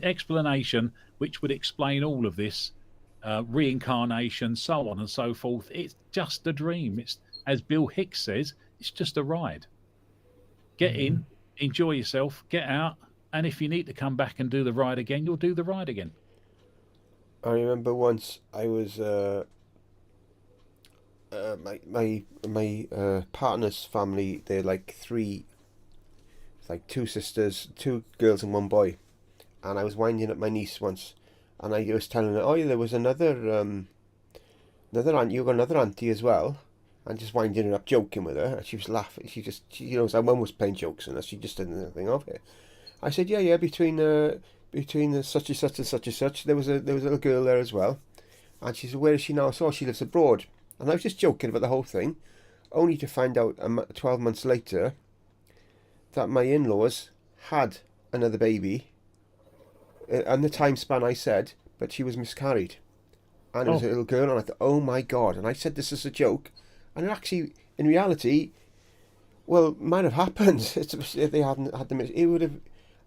explanation which would explain all of this, reincarnation, so on and so forth. It's just a dream. It's, as Bill Hicks says, it's just a ride. Get in, enjoy yourself, get out, and if you need to come back and do the ride again, you'll do the ride again. I remember once I was my partner's family. They're like three, it's like two sisters, two girls and one boy, and I was winding up my niece once, and I was telling her, oh yeah, there was another aunt. You got another auntie as well, and just winding her up, joking with her, and she was laughing. She our mum was playing jokes on us. She just didn't think of it. I said, yeah, between the such and such and such and such, there was a little girl there as well. And she said, where is she now? So she lives abroad. And I was just joking about the whole thing, only to find out 12 months later that my in-laws had another baby, and the time span I said, but she was miscarried. And it was a little girl, and I thought, oh my God. And I said this as a joke, and it actually, in reality, well, might have happened. If they hadn't had the, it would have.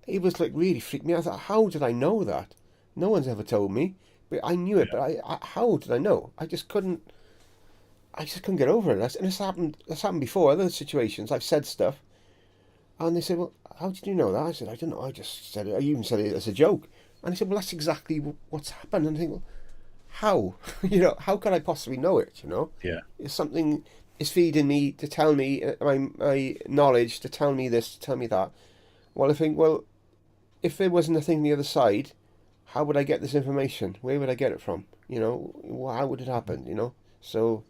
It was like really freaked me out. I thought, how did I know that? No one's ever told me, but I knew it. But how did I know? I just couldn't get over it. And it's happened before. Other situations, I've said stuff, and they said, "Well, how did you know that?" I said, "I don't know. I just said it. I even said it as a joke." And they said, "Well, that's exactly what's happened." And I think, well, how? How could I possibly know it? Yeah. It's something is feeding me to tell me my knowledge, to tell me this, to tell me that. Well, I think, if there wasn't a thing on the other side, how would I get this information? Where would I get it from? How would it happen? So.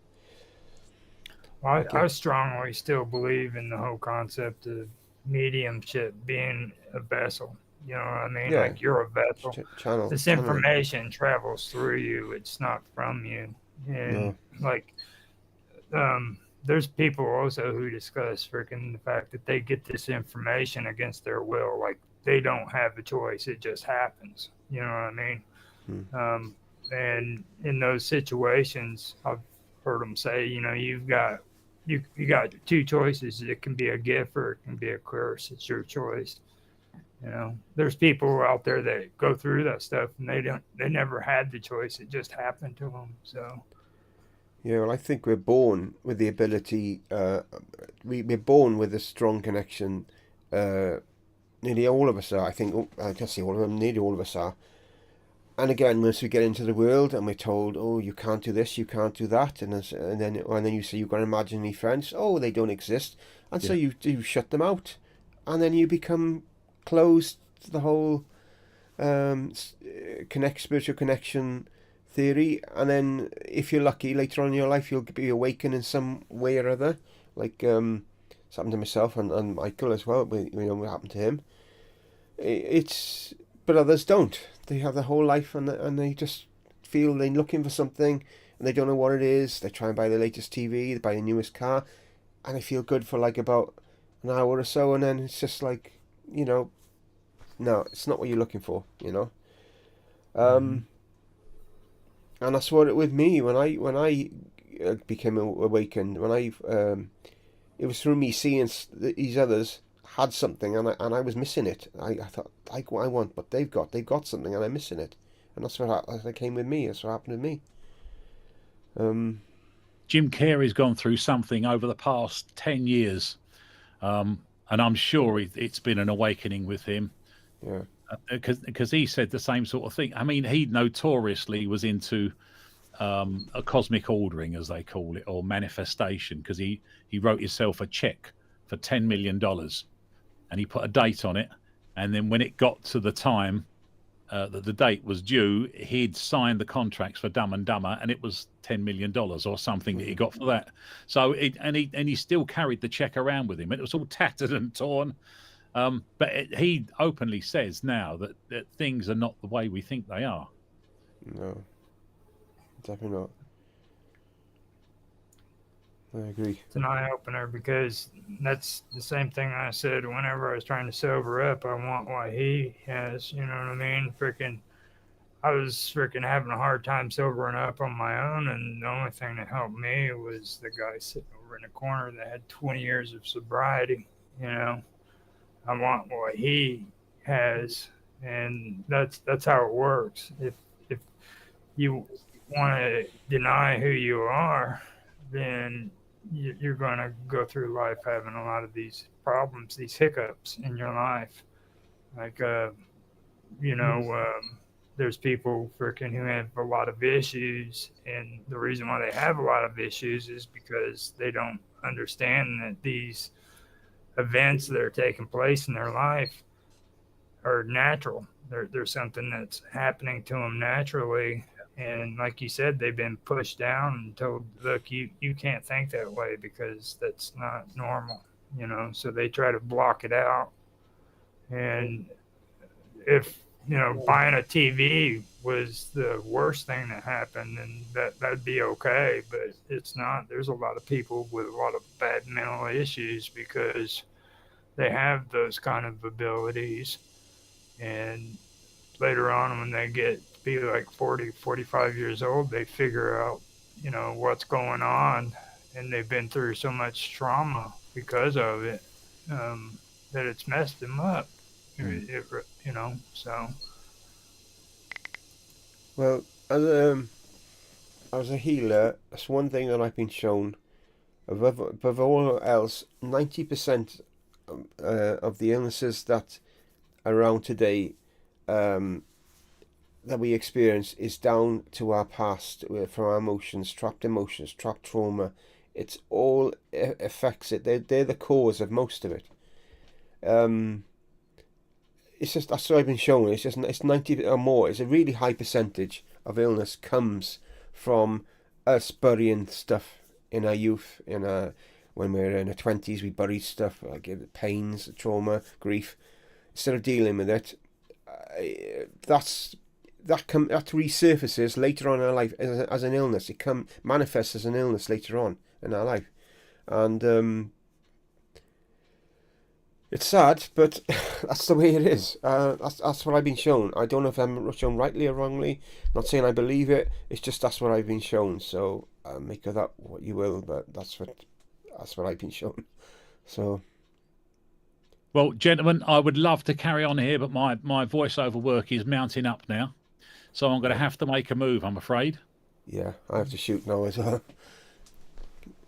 I strongly still believe in the whole concept of mediumship being a vessel. You know what I mean? Yeah. Like you're a vessel. Channel. This information travels through you. It's not from you. And there's people also who discuss freaking the fact that they get this information against their will. Like they don't have a choice. It just happens. You know what I mean? And in those situations, I've heard them say, you've got, you got two choices. It can be a gift or it can be a curse. It's your choice. There's people out there that go through that stuff and they never had the choice. It just happened to them. So. Yeah, well, I think we're born with the ability, we're born with a strong connection. Nearly all of us are. I think, I can't say all of them, nearly all of us are. And again, once we get into the world and we're told, oh, you can't do this, you can't do that, and then you say you've got imaginary friends, oh, they don't exist, and so you shut them out, and then you become closed to the whole spiritual connection theory. And then if you're lucky, later on in your life you'll be awakened in some way or other, like it's happened to myself and Michael as well. What happened to him. But others don't. They have their whole life and they just feel they're looking for something and they don't know what it is. They try and buy the latest TV, they buy the newest car, and they feel good for like about an hour or so, and then it's just like, no, it's not what you're looking for, And that's what it with me when I became awakened. It was through me seeing these others had something and I was missing it. I thought, like what I want, but they've got something and I'm missing it. And that's that came with me. That's what happened with me. Jim Carrey's gone through something over the past 10 years. And I'm sure it's been an awakening with him. Yeah. Because he said the same sort of thing. I mean, he notoriously was into a cosmic ordering, as they call it, or manifestation, because he wrote himself a check for $10 million and he put a date on it. And then when it got to the time that the date was due, he'd signed the contracts for Dumb and Dumber, and it was $10 million or something that he got for that. So he still carried the check around with him. It was all tattered and torn. But he openly says now that things are not the way we think they are. No, definitely not. I agree. It's an eye opener, because that's the same thing I said whenever I was trying to sober up. I want what he has, you know what I mean? I was having a hard time sobering up on my own, and the only thing that helped me was the guy sitting over in the corner that had 20 years of sobriety, you know. I want what he has, and that's how it works. If you want to deny who you are, then you're going to go through life having a lot of these problems, these hiccups in your life. Like, there's people who have a lot of issues, and the reason why they have a lot of issues is because they don't understand that these events that are taking place in their life are natural. There's something that's happening to them naturally. And like you said, they've been pushed down and told, look, you can't think that way because that's not normal, you know. So they try to block it out. And if, buying a TV was the worst thing that happened, then that'd be okay. But it's not. There's a lot of people with a lot of bad mental issues because they have those kind of abilities. And later on, when they get to be like 40, 45 years old, they figure out, what's going on. And they've been through so much trauma because of it, that it's messed them up. So. Well, as a healer, that's one thing that I've been shown. Above all else, 90% of the illnesses that are around today, that we experience, is down to our past, from our emotions, trapped trauma. It's all affects it. They're the cause of most of it. It's just, that's what I've been shown. It's 90 or more. It's a really high percentage of illness comes from us burying stuff in our youth. When we're in our 20s, we bury stuff like pains, trauma, grief. Instead of dealing with it, that resurfaces later on in our life as an illness. It manifests as an illness later on in our life, and it's sad, but that's the way it is. That's what I've been shown. I don't know if I'm shown rightly or wrongly. Not saying I believe it. It's just that's what I've been shown. So make of that what you will. But that's what I've been shown. So. Well, gentlemen, I would love to carry on here, but my voiceover work is mounting up now, so I'm going to have to make a move, I'm afraid. Yeah, I have to shoot now as well.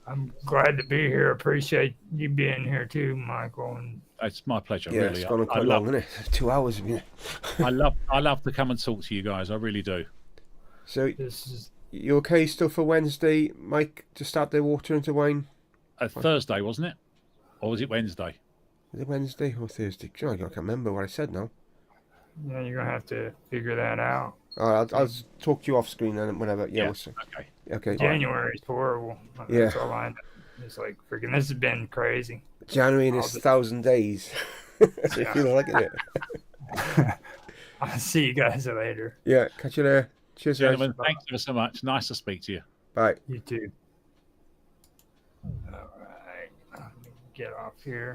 I'm glad to be here. Appreciate you being here too, Michael. And it's my pleasure. Yeah, really. It's gone quite long, isn't it? 2 hours. I love to come and talk to you guys. I really do. So, you okay still for Wednesday, Mike, to start the water into wine? Thursday, wasn't it? Or was it Wednesday? Is it Wednesday or Thursday? I can't remember what I said now. Yeah, you're going to have to figure that out. I'll talk to you off screen and whenever. Yeah. Okay. January's horrible. That's all I know. It's like freaking. This has been crazy. January in its 1,000 days. So you feel like it. I'll see you guys later. Yeah, catch you there. Cheers, gentlemen. Thanks ever so much. Nice to speak to you. Bye. You too. All right. Let me get off here.